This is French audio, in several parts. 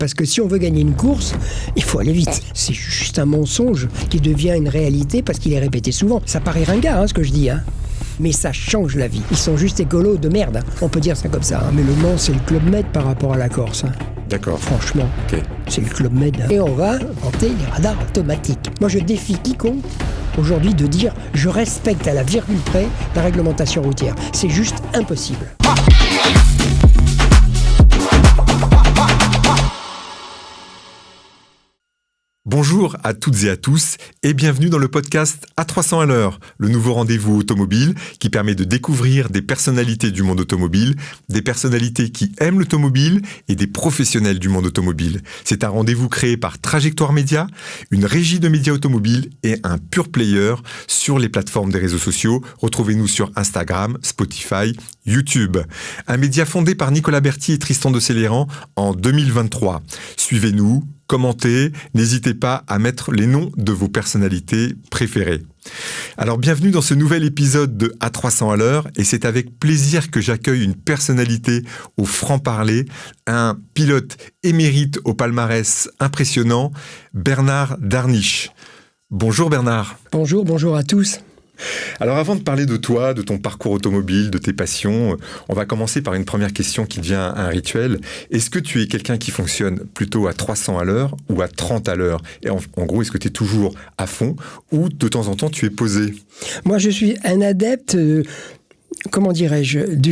Parce que si on veut gagner une course, il faut aller vite. C'est juste un mensonge qui devient une réalité parce qu'il est répété souvent. Ça paraît ringard, ce que je dis, mais ça change la vie. Ils sont juste écolos de merde, on peut dire ça comme ça. Mais le Mans, c'est le Club Med par rapport à la Corse. D'accord. Franchement, c'est le Club Med. Et on va inventer les radars automatiques. Moi, je défie quiconque aujourd'hui de dire « je respecte à la virgule près la réglementation routière ». C'est juste impossible. Bonjour à toutes et à tous et bienvenue dans le podcast à 300 à l'heure, le nouveau rendez-vous automobile qui permet de découvrir des personnalités du monde automobile, des personnalités qui aiment l'automobile et des professionnels du monde automobile. C'est un rendez-vous créé par Trajectoire Média, une régie de médias automobiles et un pure player sur les plateformes des réseaux sociaux. Retrouvez-nous sur Instagram, Spotify, YouTube. Un média fondé par Nicolas Berthier et Tristan de Céléran en 2023. Suivez-nous, commentez, n'hésitez pas à mettre les noms de vos personnalités préférées. Alors bienvenue dans ce nouvel épisode de A300 à l'heure et c'est avec plaisir que j'accueille une personnalité au franc-parler, un pilote émérite au palmarès impressionnant, Bernard Darniche. Bonjour Bernard. Bonjour à tous. Alors avant de parler de toi, de ton parcours automobile, de tes passions, on va commencer par une première question qui devient un rituel. Est-ce que tu es quelqu'un qui fonctionne plutôt à 300 à l'heure ou à 30 à l'heure ? Et en gros, est-ce que tu es toujours à fond ou de temps en temps tu es posé ? Moi, je suis un adepte, du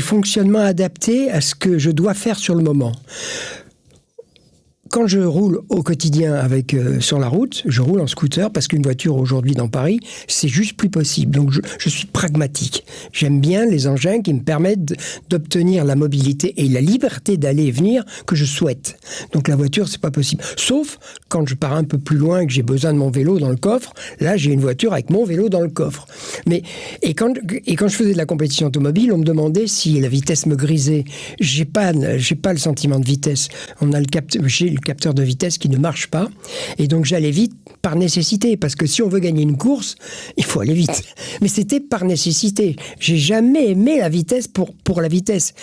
fonctionnement adapté à ce que je dois faire sur le moment. Quand je roule au quotidien sur la route, je roule en scooter parce qu'une voiture aujourd'hui dans Paris, c'est juste plus possible. Donc je suis pragmatique. J'aime bien les engins qui me permettent d'obtenir la mobilité et la liberté d'aller et venir que je souhaite. Donc la voiture, c'est pas possible. Sauf quand je pars un peu plus loin et que j'ai besoin de mon vélo dans le coffre. Là, j'ai une voiture avec mon vélo dans le coffre. Et quand je faisais de la compétition automobile, on me demandait si la vitesse me grisait. J'ai pas le sentiment de vitesse. J'ai le capteur de vitesse qui ne marche pas et donc j'allais vite par nécessité parce que si on veut gagner une course il faut aller vite, mais c'était par nécessité. J'ai jamais aimé la vitesse pour la vitesse.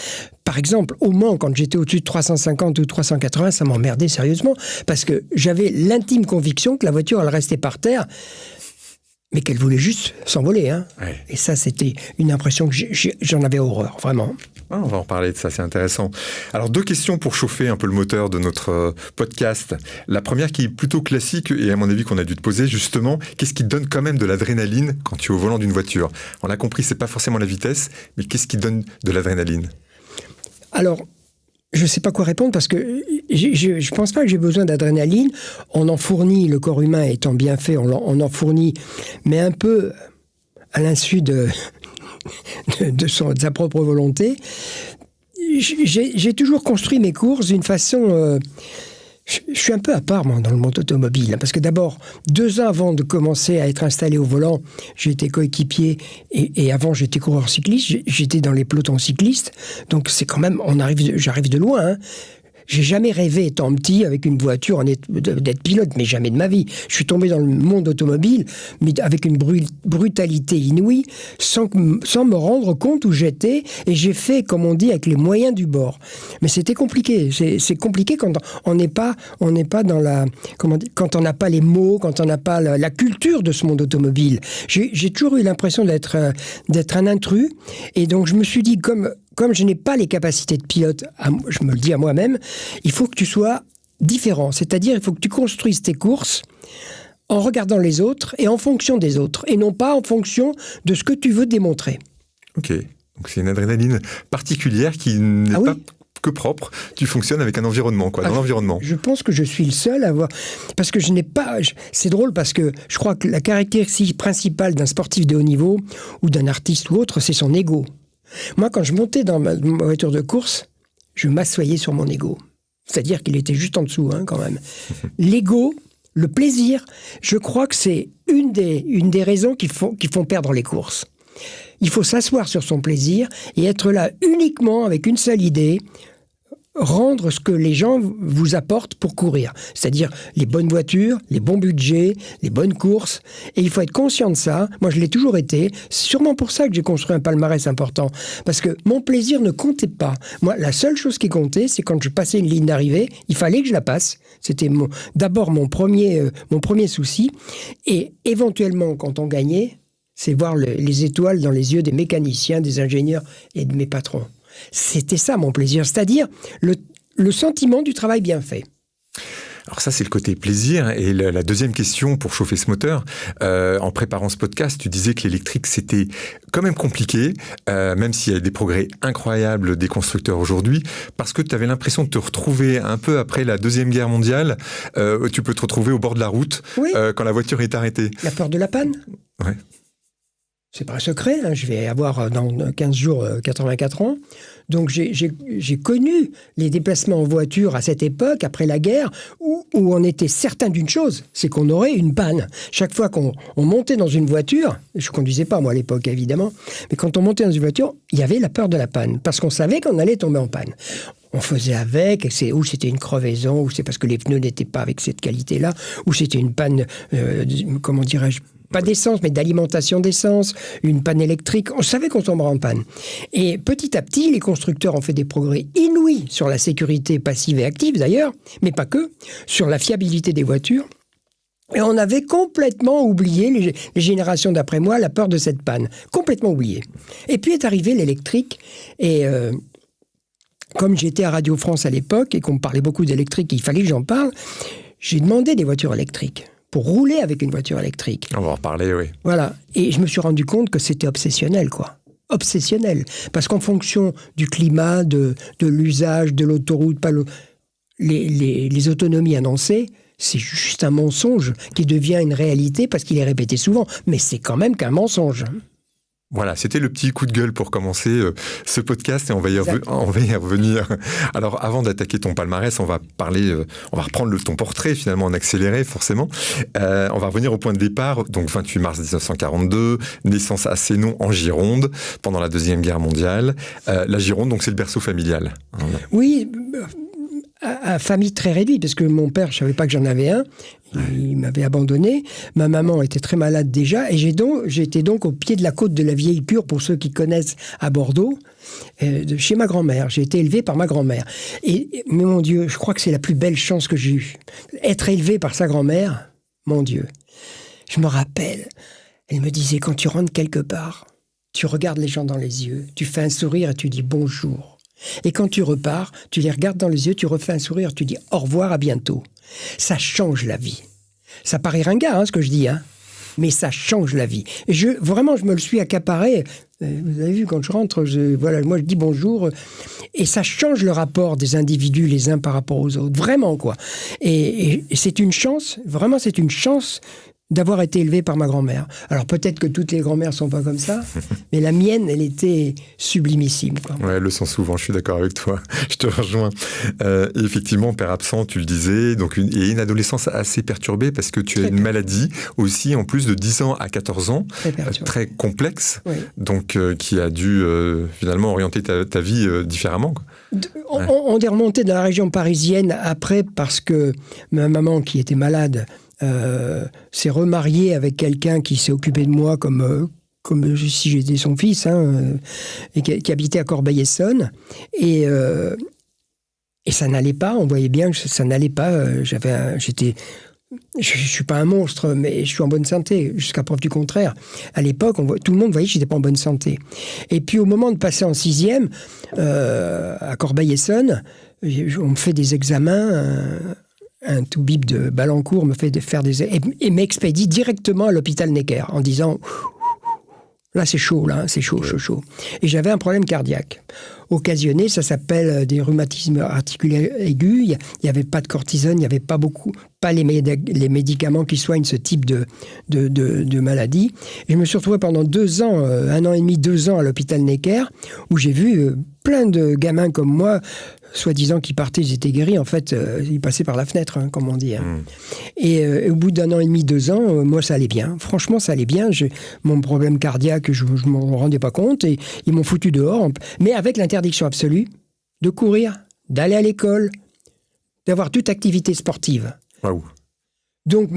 Par exemple, au Mans, quand j'étais au-dessus de 350 ou 380, ça m'emmerdait sérieusement parce que j'avais l'intime conviction que la voiture elle restait par terre mais qu'elle voulait juste s'envoler. Ouais. Et ça, c'était une impression que j'en avais horreur, vraiment. On va en reparler de ça, c'est intéressant. Alors, 2 questions pour chauffer un peu le moteur de notre podcast. La première qui est plutôt classique et à mon avis qu'on a dû te poser, justement, qu'est-ce qui donne quand même de l'adrénaline quand tu es au volant d'une voiture ? On l'a compris, c'est pas forcément la vitesse, mais qu'est-ce qui donne de l'adrénaline ? Alors, je ne sais pas quoi répondre parce que je ne pense pas que j'ai besoin d'adrénaline. On en fournit, le corps humain étant bien fait, on en fournit, mais un peu à l'insu de sa propre volonté. J'ai toujours construit mes courses d'une façon... Je suis un peu à part, moi, dans le monde automobile. Parce que d'abord, 2 ans avant de commencer à être installé au volant, j'étais coéquipier et avant, j'étais coureur cycliste. J'étais dans les pelotons cyclistes. Donc, c'est quand même... J'arrive de loin, J'ai jamais rêvé, étant petit, avec une voiture, d'être pilote, mais jamais de ma vie. Je suis tombé dans le monde automobile, mais avec une brutalité inouïe, sans me rendre compte où j'étais, et j'ai fait, comme on dit, avec les moyens du bord. Mais c'était compliqué. C'est compliqué quand on n'est pas dans la... quand on n'a pas les mots, quand on n'a pas la culture de ce monde automobile. J'ai toujours eu l'impression d'être un intrus, et donc je me suis dit, comme je n'ai pas les capacités de pilote, je me le dis à moi-même, il faut que tu sois différent. C'est-à-dire, il faut que tu construises tes courses en regardant les autres et en fonction des autres, et non pas en fonction de ce que tu veux démontrer. Ok, donc c'est une adrénaline particulière qui n'est pas que propre. Tu fonctionnes avec un environnement, dans l'environnement. Je pense que je suis le seul à avoir... Parce que je n'ai pas... C'est drôle parce que je crois que la caractéristique principale d'un sportif de haut niveau ou d'un artiste ou autre, c'est son ego. Moi, quand je montais dans ma voiture de course, je m'assoyais sur mon ego. C'est-à-dire qu'il était juste en dessous, quand même. L'ego, le plaisir, je crois que c'est une des raisons qui font perdre les courses. Il faut s'asseoir sur son plaisir et être là uniquement avec une seule idée, rendre ce que les gens vous apportent pour courir. C'est-à-dire les bonnes voitures, les bons budgets, les bonnes courses. Et il faut être conscient de ça. Moi, je l'ai toujours été. C'est sûrement pour ça que j'ai construit un palmarès important. Parce que mon plaisir ne comptait pas. Moi, la seule chose qui comptait, c'est quand je passais une ligne d'arrivée, il fallait que je la passe. C'était d'abord mon premier souci. Et éventuellement, quand on gagnait, c'est voir les étoiles dans les yeux des mécaniciens, des ingénieurs et de mes patrons. C'était ça mon plaisir, c'est-à-dire le sentiment du travail bien fait. Alors ça, c'est le côté plaisir. Et la deuxième question pour chauffer ce moteur, en préparant ce podcast, tu disais que l'électrique, c'était quand même compliqué, même s'il y a des progrès incroyables des constructeurs aujourd'hui, parce que tu avais l'impression de te retrouver un peu après la Deuxième Guerre mondiale, tu peux te retrouver au bord de la route, oui. Quand la voiture est arrêtée. La peur de la panne. Ouais. C'est pas un secret, hein. Je vais avoir dans 15 jours 84 ans. Donc j'ai connu les déplacements en voiture à cette époque, après la guerre, où on était certain d'une chose, c'est qu'on aurait une panne. Chaque fois qu'on montait dans une voiture, je conduisais pas moi à l'époque évidemment, mais quand on montait dans une voiture, il y avait la peur de la panne, parce qu'on savait qu'on allait tomber en panne. On faisait avec, ou c'était une crevaison, ou c'est parce que les pneus n'étaient pas avec cette qualité-là, ou c'était une panne, comment dirais-je, pas d'essence, mais d'alimentation d'essence, une panne électrique. On savait qu'on tomberait en panne. Et petit à petit, les constructeurs ont fait des progrès inouïs sur la sécurité passive et active d'ailleurs, mais pas que, sur la fiabilité des voitures. Et on avait complètement oublié, les générations d'après moi, la peur de cette panne. Complètement oublié. Et puis est arrivé l'électrique, et comme j'étais à Radio France à l'époque, et qu'on me parlait beaucoup d'électrique, il fallait que j'en parle, j'ai demandé des voitures électriques. Pour rouler avec une voiture électrique. On va en reparler, oui. Voilà. Et je me suis rendu compte que c'était obsessionnel, quoi. Obsessionnel. Parce qu'en fonction du climat, de l'usage, de l'autoroute, les autonomies annoncées, c'est juste un mensonge qui devient une réalité parce qu'il est répété souvent. Mais c'est quand même qu'un mensonge. Voilà, c'était le petit coup de gueule pour commencer ce podcast et on va y revenir. Alors, avant d'attaquer ton palmarès, on va reprendre ton portrait finalement en accéléré forcément. On va revenir au point de départ, donc 28 mars 1942, naissance à Sénon en Gironde pendant la Deuxième Guerre mondiale. La Gironde, donc c'est le berceau familial. Oui, à famille très réduite, parce que mon père, je ne savais pas que j'en avais un. Il m'avait abandonné. Ma maman était très malade déjà. Et j'étais donc au pied de la côte de la Vieille Cure, pour ceux qui connaissent, à Bordeaux, chez ma grand-mère. J'ai été élevé par ma grand-mère. Mais mon Dieu, je crois que c'est la plus belle chance que j'ai eue. Être élevé par sa grand-mère, mon Dieu. Je me rappelle, elle me disait, quand tu rentres quelque part, tu regardes les gens dans les yeux, tu fais un sourire et tu dis bonjour. Et quand tu repars, tu les regardes dans les yeux, tu refais un sourire, tu dis au revoir, à bientôt. Ça change la vie. Ça paraît ringard, ce que je dis, mais ça change la vie. Et vraiment, je me le suis accaparé. Vous avez vu, quand je rentre, moi je dis bonjour. Et ça change le rapport des individus les uns par rapport aux autres. Vraiment, quoi. Et c'est une chance, vraiment c'est une chance d'avoir été élevé par ma grand-mère. Alors peut-être que toutes les grand-mères sont pas comme ça, mais la mienne, elle était sublimissime, quoi. Ouais, elles le sont souvent, je suis d'accord avec toi, je te rejoins. Et effectivement, père absent, tu le disais, donc une adolescence assez perturbée parce que tu as une maladie aussi, en plus de 10 ans à 14 ans, très complexe, oui. Donc qui a dû finalement orienter ta vie différemment, quoi. On est remonté dans la région parisienne après parce que ma maman, qui était malade, s'est remarié avec quelqu'un qui s'est occupé de moi comme si j'étais son fils, et qui habitait à Corbeil-Essonnes, et ça n'allait pas. On voyait bien que ça n'allait pas. Je suis pas un monstre, mais je suis en bonne santé, jusqu'à preuve du contraire. À l'époque, tout le monde voyait que j'étais pas en bonne santé. Et puis au moment de passer en 6e à Corbeil-Essonnes, on me fait des examens. Un toubib de Balancourt me fait faire et m'expédie directement à l'hôpital Necker en disant là c'est chaud, chaud. Et j'avais un problème cardiaque occasionné, ça s'appelle des rhumatismes articulaires aigus. Il n'y avait pas de cortisone, il n'y avait pas les médicaments qui soignent ce type de maladie. Et je me suis retrouvé pendant 2 ans, 1 an et demi, 2 ans à l'hôpital Necker, où j'ai vu plein de gamins comme moi, soi-disant qu'ils partaient, ils étaient guéris. En fait, ils passaient par la fenêtre, comme on dit. Et au bout d'1 an et demi, 2 ans, moi, ça allait bien. Franchement, ça allait bien. Mon problème cardiaque, je m'en rendais pas compte. Et ils m'ont foutu dehors. Mais avec l'interdiction absolue de courir d'aller à l'école, d'avoir toute activité sportive. Waouh. Donc,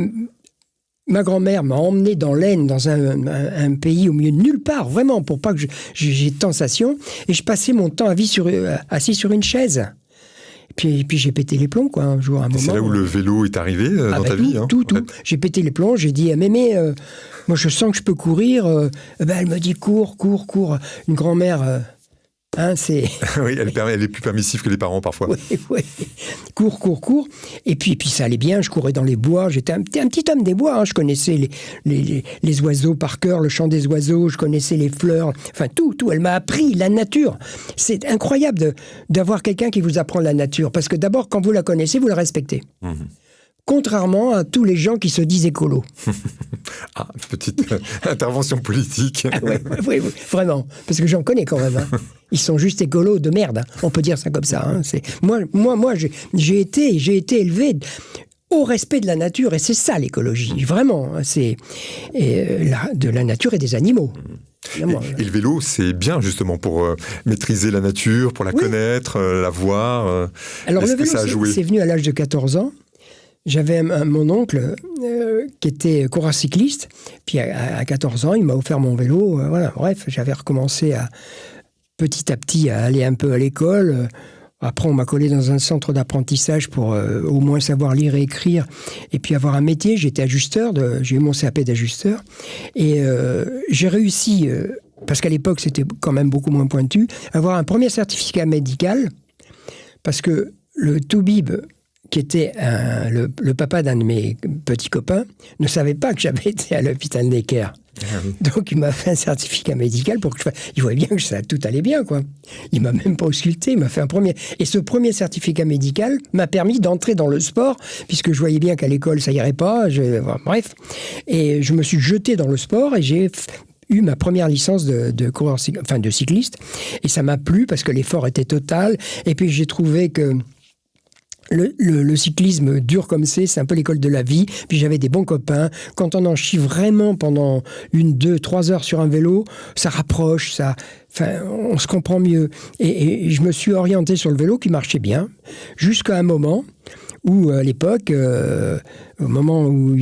ma grand-mère m'a emmené dans l'Aisne, dans un pays au milieu de nulle part, vraiment, pour pas que j'ai de sensation. Et je passais mon temps assis sur une chaise. Et puis j'ai pété les plombs, quoi, un jour, un moment. C'est là où le vélo est arrivé dans ta vie, hein, tout. J'ai pété les plombs, j'ai dit à Mémé, moi je sens que je peux courir. Elle me dit, cours. Une grand-mère... c'est... Oui, elle est plus permissive que les parents parfois. Oui. Cours. Et puis ça allait bien, je courais dans les bois, j'étais un petit homme des bois, hein. Je connaissais les oiseaux par cœur, le chant des oiseaux, je connaissais les fleurs, enfin tout. Elle m'a appris la nature. C'est incroyable d'avoir quelqu'un qui vous apprend la nature, parce que d'abord, quand vous la connaissez, vous la respectez. Mmh. Contrairement à tous les gens qui se disent écolos. Petite intervention politique. Oui, vraiment. Parce que j'en connais quand même. Hein. Ils sont juste écolos de merde. Hein. On peut dire ça comme ça. Hein. Moi, j'ai été élevé au respect de la nature. Et c'est ça, l'écologie. Vraiment. C'est de la nature et des animaux. Et le vélo, c'est bien justement pour maîtriser la nature, pour la connaître, la voir. Alors le vélo, c'est venu à l'âge de 14 ans. J'avais mon oncle qui était coureur cycliste, puis à 14 ans, il m'a offert mon vélo. Bref, j'avais recommencé petit à petit à aller un peu à l'école. Après, on m'a collé dans un centre d'apprentissage pour au moins savoir lire et écrire, et puis avoir un métier. J'étais ajusteur, j'ai eu mon CAP d'ajusteur, et j'ai réussi, parce qu'à l'époque, c'était quand même beaucoup moins pointu, avoir un premier certificat médical, parce que le toubib, qui était le papa d'un de mes petits copains, ne savait pas que j'avais été à l'hôpital Necker. Donc, il m'a fait un certificat médical pour que il voyait bien que tout allait bien, quoi. Il m'a même pas ausculté, il m'a fait un premier... Et ce premier certificat médical m'a permis d'entrer dans le sport, puisque je voyais bien qu'à l'école, ça irait pas. Bref. Et je me suis jeté dans le sport et j'ai eu ma première licence de coureur, de cycliste. Et ça m'a plu parce que l'effort était total. Et puis, j'ai trouvé que le cyclisme dur comme c'est un peu l'école de la vie. Puis j'avais des bons copains. Quand on en chie vraiment pendant 1, 2, 3 heures sur un vélo, ça rapproche, on se comprend mieux. Et je me suis orienté sur le vélo qui marchait bien, jusqu'à un moment où, à l'époque, au moment où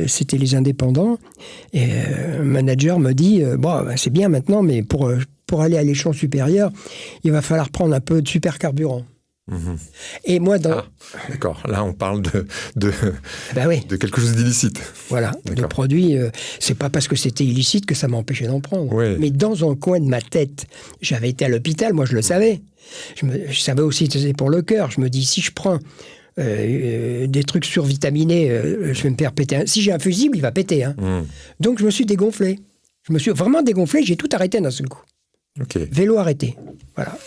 c'était les indépendants, et un manager me dit c'est bien maintenant, mais pour aller à l'échelon supérieur, il va falloir prendre un peu de supercarburant. Mmh. Et moi, d'accord. Là, on parle de quelque chose d'illicite. Voilà. Le produit, c'est pas parce que c'était illicite que ça m'empêchait d'en prendre. Oui. Mais dans un coin de ma tête, j'avais été à l'hôpital, moi je le savais. Je savais aussi que c'était pour le cœur. Je me dis, si je prends des trucs survitaminés, je vais me faire péter. Si j'ai un fusible, il va péter. Hein. Mmh. Donc je me suis dégonflé. Je me suis vraiment dégonflé, j'ai tout arrêté d'un seul coup. Okay. Vélo arrêté. Voilà.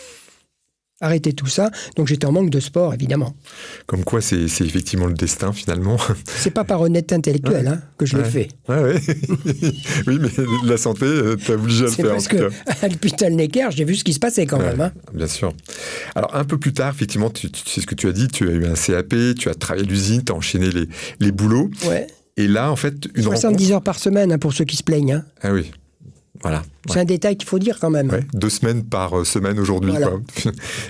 Arrêter tout ça, donc j'étais en manque de sport, évidemment. Comme quoi, c'est effectivement le destin, finalement. C'est pas par honnêteté intellectuelle que je l'ai fait. Oui, mais la santé, t'as obligé à le faire. C'est parce qu'à l'hôpital Necker, j'ai vu ce qui se passait quand même. Hein. Bien sûr. Alors, un peu plus tard, effectivement, tu sais ce que tu as dit, tu as eu un CAP, tu as travaillé à l'usine, tu as enchaîné les boulots. Ouais. Et là, en fait, 70 heures par semaine, pour ceux qui se plaignent. Hein. Ah oui. Voilà. C'est un détail qu'il faut dire quand même. Ouais, 2 semaines par semaine aujourd'hui. Voilà.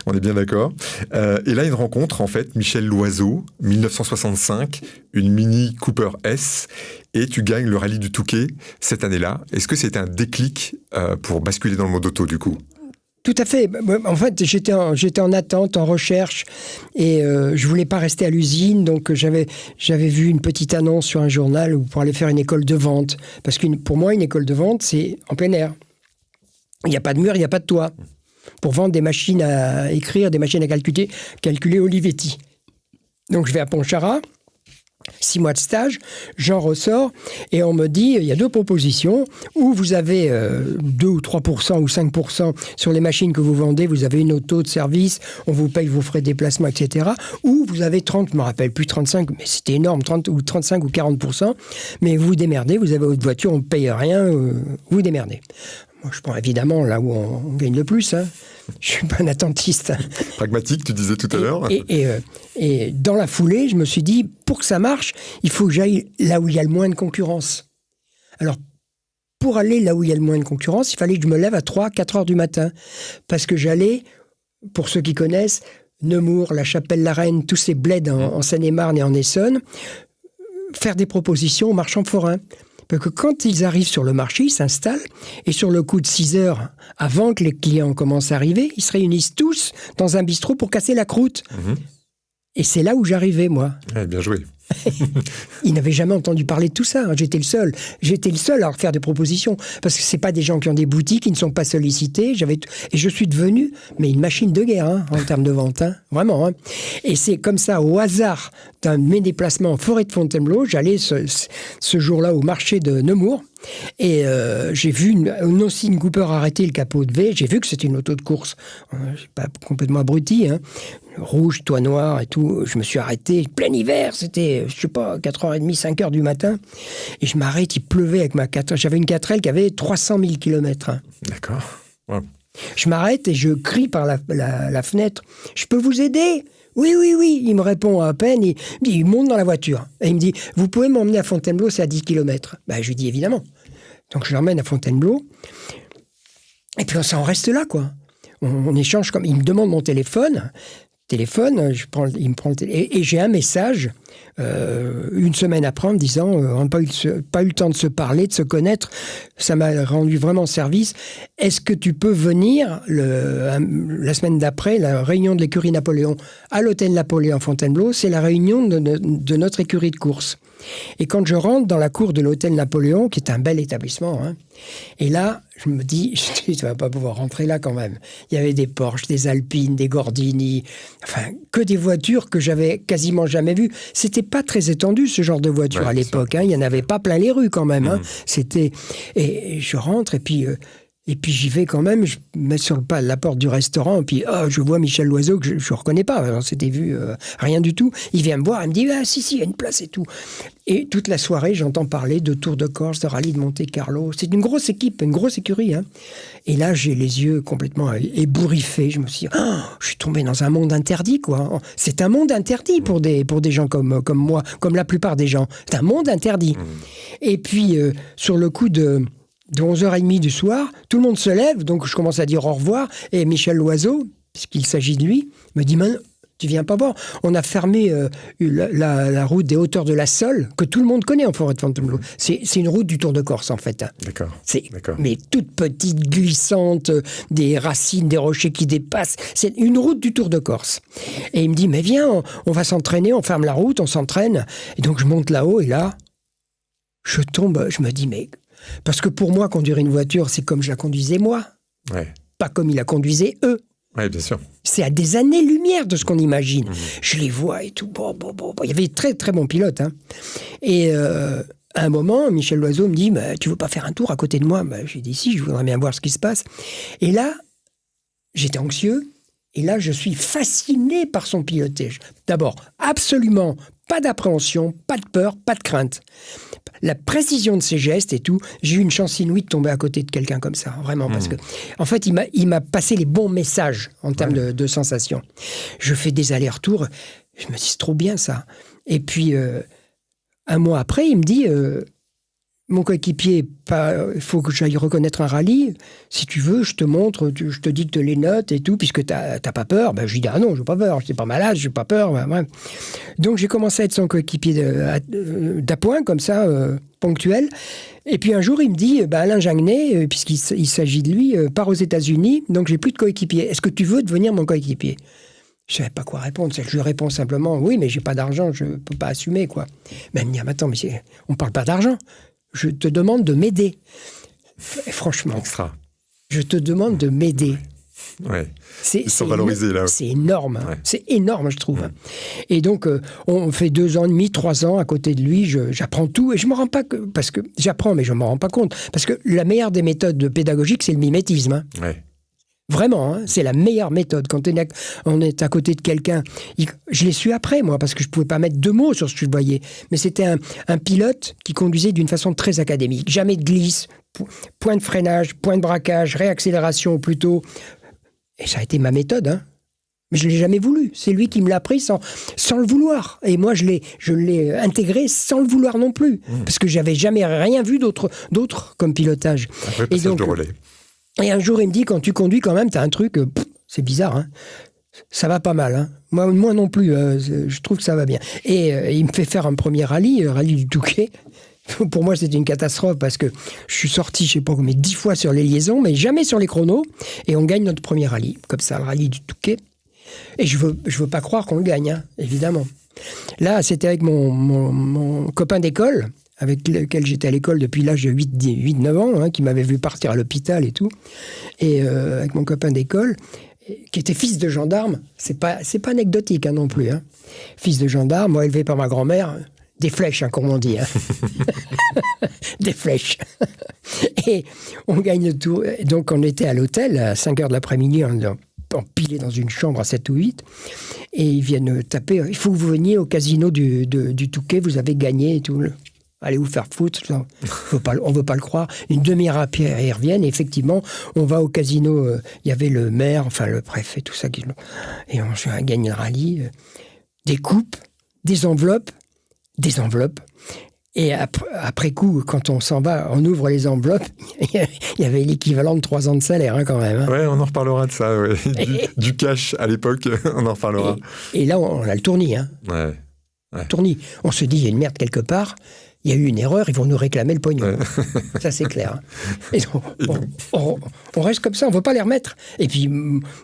On est bien d'accord. Et là, une rencontre, en fait, Michel Loiseau, 1965, une Mini Cooper S, et tu gagnes le rallye du Touquet cette année-là. Est-ce que c'était un déclic pour basculer dans le monde auto, du coup ? Tout à fait. En fait, j'étais en attente, en recherche, et je voulais pas rester à l'usine, donc j'avais vu une petite annonce sur un journal pour aller faire une école de vente. Parce que pour moi, une école de vente, c'est en plein air. Il n'y a pas de mur, il n'y a pas de toit. Pour vendre des machines à écrire, des machines à calculer Olivetti. Donc je vais à Pontcharra. 6 mois de stage, j'en ressors et on me dit, il y a 2 propositions, où vous avez 2 ou 3% ou 5% sur les machines que vous vendez, vous avez une auto de service, on vous paye vos frais de déplacement, etc. Ou vous avez 30, je ne me rappelle plus, 35, mais c'était énorme, 30 ou 35 ou 40%, mais vous démerdez, vous avez votre voiture, on ne paye rien, vous démerdez. Moi, je prends évidemment là où on gagne le plus. Hein. Je ne suis pas un attentiste. Pragmatique, tu disais tout à l'heure. Et dans la foulée, je me suis dit, pour que ça marche, il faut que j'aille là où il y a le moins de concurrence. Alors, pour aller là où il y a le moins de concurrence, il fallait que je me lève à 3-4 heures du matin. Parce que j'allais, pour ceux qui connaissent, Nemours, La Chapelle-la-Reine, tous ces bleds en Seine-et-Marne et en Essonne, faire des propositions aux marchands forains. Parce que quand ils arrivent sur le marché, ils s'installent, et sur le coup de 6 heures, avant que les clients commencent à arriver, ils se réunissent tous dans un bistrot pour casser la croûte. Et c'est là où j'arrivais, moi. Ouais, bien joué. Ils n'avaient jamais entendu parler de tout ça. J'étais le seul à leur faire des propositions. Parce que c'est pas des gens qui ont des boutiques, qui ne sont pas sollicités. Et je suis devenu une machine de guerre en termes de vente. Vraiment. Et c'est comme ça, au hasard d'un de mes déplacements en forêt de Fontainebleau, j'allais ce jour-là au marché de Nemours. Et j'ai vu une Austin Cooper arrêter le capot de V. J'ai vu que c'était une auto de course. Je suis pas complètement abruti. Rouge, toit noir et tout. Je me suis arrêté. Plein hiver, c'était, 4h30, 5h du matin. Et je m'arrête, il pleuvait avec ma 4L. J'avais une 4L qui avait 300 000 km. D'accord. Ouais. Je m'arrête et je crie par la fenêtre. « Je peux vous aider ?» Oui. Il me répond à peine. Il monte dans la voiture. Et il me dit « Vous pouvez m'emmener à Fontainebleau, c'est à 10 km. » Je lui dis « Évidemment. » Donc je l'emmène à Fontainebleau. Et puis on s'en reste là, quoi. On échange comme... Il me demande mon téléphone, il me prend le téléphone. Et j'ai un message, une semaine après, en me disant on n'a pas eu le temps de se parler, de se connaître. Ça m'a rendu vraiment service. Est-ce que tu peux venir la semaine d'après, la réunion de l'écurie Napoléon à l'hôtel Napoléon à Fontainebleau, c'est la réunion de notre écurie de course. Et quand je rentre dans la cour de l'hôtel Napoléon, qui est un bel établissement, et là, je me dis, tu vas pas pouvoir rentrer là quand même. Il y avait des Porsche, des Alpines, des Gordini, enfin, que des voitures que j'avais quasiment jamais vues. C'était pas très étendu, ce genre de voiture à l'époque. Il y en avait pas plein les rues quand même. C'était... Et je rentre, et puis j'y vais quand même, je me mets sur la porte du restaurant, et puis je vois Michel Loiseau, que je ne reconnais pas, on s'était vu, rien du tout. Il vient me voir, il me dit « si, il y a une place et tout ». Et toute la soirée, j'entends parler de Tour de Corse, de rallye de Monte-Carlo. C'est une grosse équipe, une grosse écurie. Et là, j'ai les yeux complètement ébouriffés. Je me suis dit, je suis tombé dans un monde interdit, quoi. C'est un monde interdit pour des gens comme moi, comme la plupart des gens. C'est un monde interdit. Et puis, sur le coup de 11h30 du soir, tout le monde se lève, donc je commence à dire au revoir, et Michel Loiseau, puisqu'il s'agit de lui, me dit « tu viens pas voir. On a fermé la route des hauteurs de la Solle, que tout le monde connaît en forêt de Fontainebleau. C'est une route du Tour de Corse, en fait. » D'accord. Mais toute petite, glissante, des racines, des rochers qui dépassent. C'est une route du Tour de Corse. Et il me dit « mais viens, on va s'entraîner, on ferme la route, on s'entraîne. » Et donc je monte là-haut, et là, je tombe, je me dis « mais... » Parce que pour moi, conduire une voiture, c'est comme je la conduisais moi. Pas comme ils la conduisaient eux. Oui, bien sûr. C'est à des années-lumière de ce qu'on imagine. Je les vois et tout. Bon. Il y avait de très, très bons pilotes. Et à un moment, Michel Loiseau me dit « tu veux pas faire un tour à côté de moi ?» J'ai dit « si, je voudrais bien voir ce qui se passe. » Et là, j'étais anxieux. Et là, je suis fasciné par son pilotage. D'abord, absolument pas d'appréhension, pas de peur, pas de crainte. La précision de ses gestes et tout, j'ai eu une chance inouïe de tomber à côté de quelqu'un comme ça, vraiment, parce que, en fait, il m'a passé les bons messages en termes de sensations. Je fais des allers-retours, je me dis, c'est trop bien ça. Et puis, un mois après, il me dit, mon coéquipier, il faut que j'aille reconnaître un rallye. Si tu veux, je te montre, je te dicte les notes et tout, puisque t'as pas peur. Je lui dis, non, je n'ai pas peur, je n'étais pas malade, je n'ai pas peur. Ouais. Donc, j'ai commencé à être son coéquipier d'appoint, comme ça, ponctuel. Et puis, un jour, il me dit, Alain Jangnet, puisqu'il s'agit de lui, part aux États-Unis, donc j'ai plus de coéquipier. Est-ce que tu veux devenir mon coéquipier ? Je ne savais pas quoi répondre. Je lui réponds simplement, oui, mais j'ai pas d'argent, je ne peux pas assumer, quoi. Mais elle me dit, attends, mais on ne parle pas d'argent. Je te demande de m'aider. Franchement. Extra. Je te demande de m'aider. Ouais. C'est valorisé, là. C'est énorme. Ouais. C'est énorme, je trouve. Ouais. Et donc, on fait 2 ans et demi, 3 ans à côté de lui. J'apprends tout et je me rends pas parce que j'apprends, mais je me rends pas compte. Parce que la meilleure des méthodes pédagogiques, c'est le mimétisme. Ouais. Vraiment, c'est la meilleure méthode. Quand on est à côté de quelqu'un, je l'ai su après, moi, parce que je ne pouvais pas mettre 2 mots sur ce que je voyais. Mais c'était un pilote qui conduisait d'une façon très académique. Jamais de glisse, point de freinage, point de braquage, réaccélération plutôt. Et ça a été ma méthode, Mais je ne l'ai jamais voulu. C'est lui qui me l'a appris sans le vouloir. Et moi, je l'ai intégré sans le vouloir non plus. Parce que je n'avais jamais rien vu d'autre comme pilotage. Un vrai passage de relais. Et un jour, il me dit, quand tu conduis quand même, tu as un truc, c'est bizarre, Ça va pas mal. Hein. Moi non plus, je trouve que ça va bien. Et il me fait faire un premier rallye, le rallye du Touquet. Pour moi, c'était une catastrophe parce que je suis sorti, je sais pas combien, 10 fois sur les liaisons, mais jamais sur les chronos. Et on gagne notre premier rallye, comme ça, le rallye du Touquet. Et je veux pas croire qu'on le gagne, hein, évidemment. Là, c'était avec mon copain d'école, avec lequel j'étais à l'école depuis l'âge de 8-9 ans, hein, qui m'avait vu partir à l'hôpital et tout. Et avec mon copain d'école, qui était fils de gendarme, c'est pas anecdotique hein, non plus. Hein. Fils de gendarme, moi élevé par ma grand-mère, des flèches, hein, comme on dit. Hein. Des flèches. Et on gagne le tour. Donc on était à l'hôtel à 5h de l'après-midi, empilé dans une chambre à 7 ou 8, et ils viennent taper. Il faut que vous veniez au casino du Touquet, vous avez gagné et tout. Allez vous faire foutre, on veut pas le croire. Une demi-heure après, ils reviennent, et effectivement, on va au casino, il y avait le maire, enfin le préfet, tout ça, et on gagne le rallye, des coupes, des enveloppes, et après coup, quand on s'en va, on ouvre les enveloppes, il y avait l'équivalent de 3 ans de salaire, hein, quand même. Hein. Ouais, on en reparlera de ça, ouais. Du cash à l'époque, on en reparlera. Et là, on a le tournis, hein. Ouais. Tournis. On se dit, il y a une merde quelque part, il y a eu une erreur, ils vont nous réclamer le pognon. Ouais. Ça, c'est clair. Hein. Et donc, on reste comme ça, on ne veut pas les remettre. Et puis,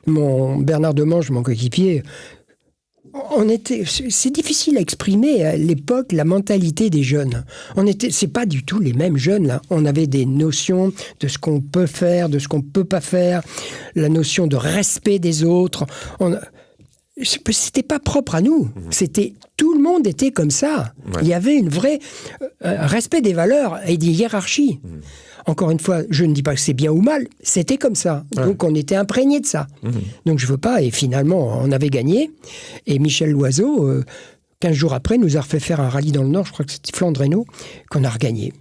mon Bernard Demange, mon coéquipier, c'est difficile à exprimer à l'époque la mentalité des jeunes. C'est pas du tout les mêmes jeunes là. On avait des notions de ce qu'on peut faire, de ce qu'on peut pas faire, la notion de respect des autres. C'était pas propre à nous. Tout le monde était comme ça. Ouais. Il y avait une vraie respect des valeurs et des hiérarchies. Encore une fois, je ne dis pas que c'est bien ou mal, c'était comme ça. Ouais. Donc on était imprégné de ça. Donc je veux pas, et finalement on avait gagné. Et Michel Loiseau, 15 jours après, nous a refait faire un rallye dans le Nord, je crois que c'était Flandre-Hainaut, qu'on a regagné.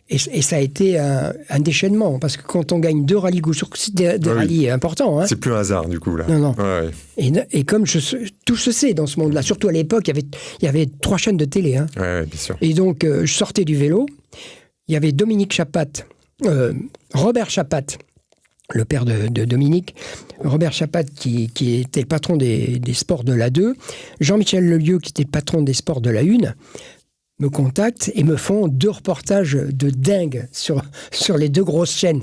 Et ça a été un déchaînement, parce que quand on gagne 2 rallyes c'est des rallyes importants. Hein. C'est plus un hasard, du coup. Là. Non. Ouais. Et comme tout se sait dans ce monde-là, surtout à l'époque, il y avait 3 chaînes de télé. Hein. Ouais, bien sûr. Et donc, je sortais du vélo, il y avait Robert Chapat, le père de Dominique, Robert Chapat qui était le patron des sports de la 2, Jean-Michel Lelieu qui était le patron des sports de la 1, me contactent et me font 2 reportages de dingue sur les 2 grosses chaînes.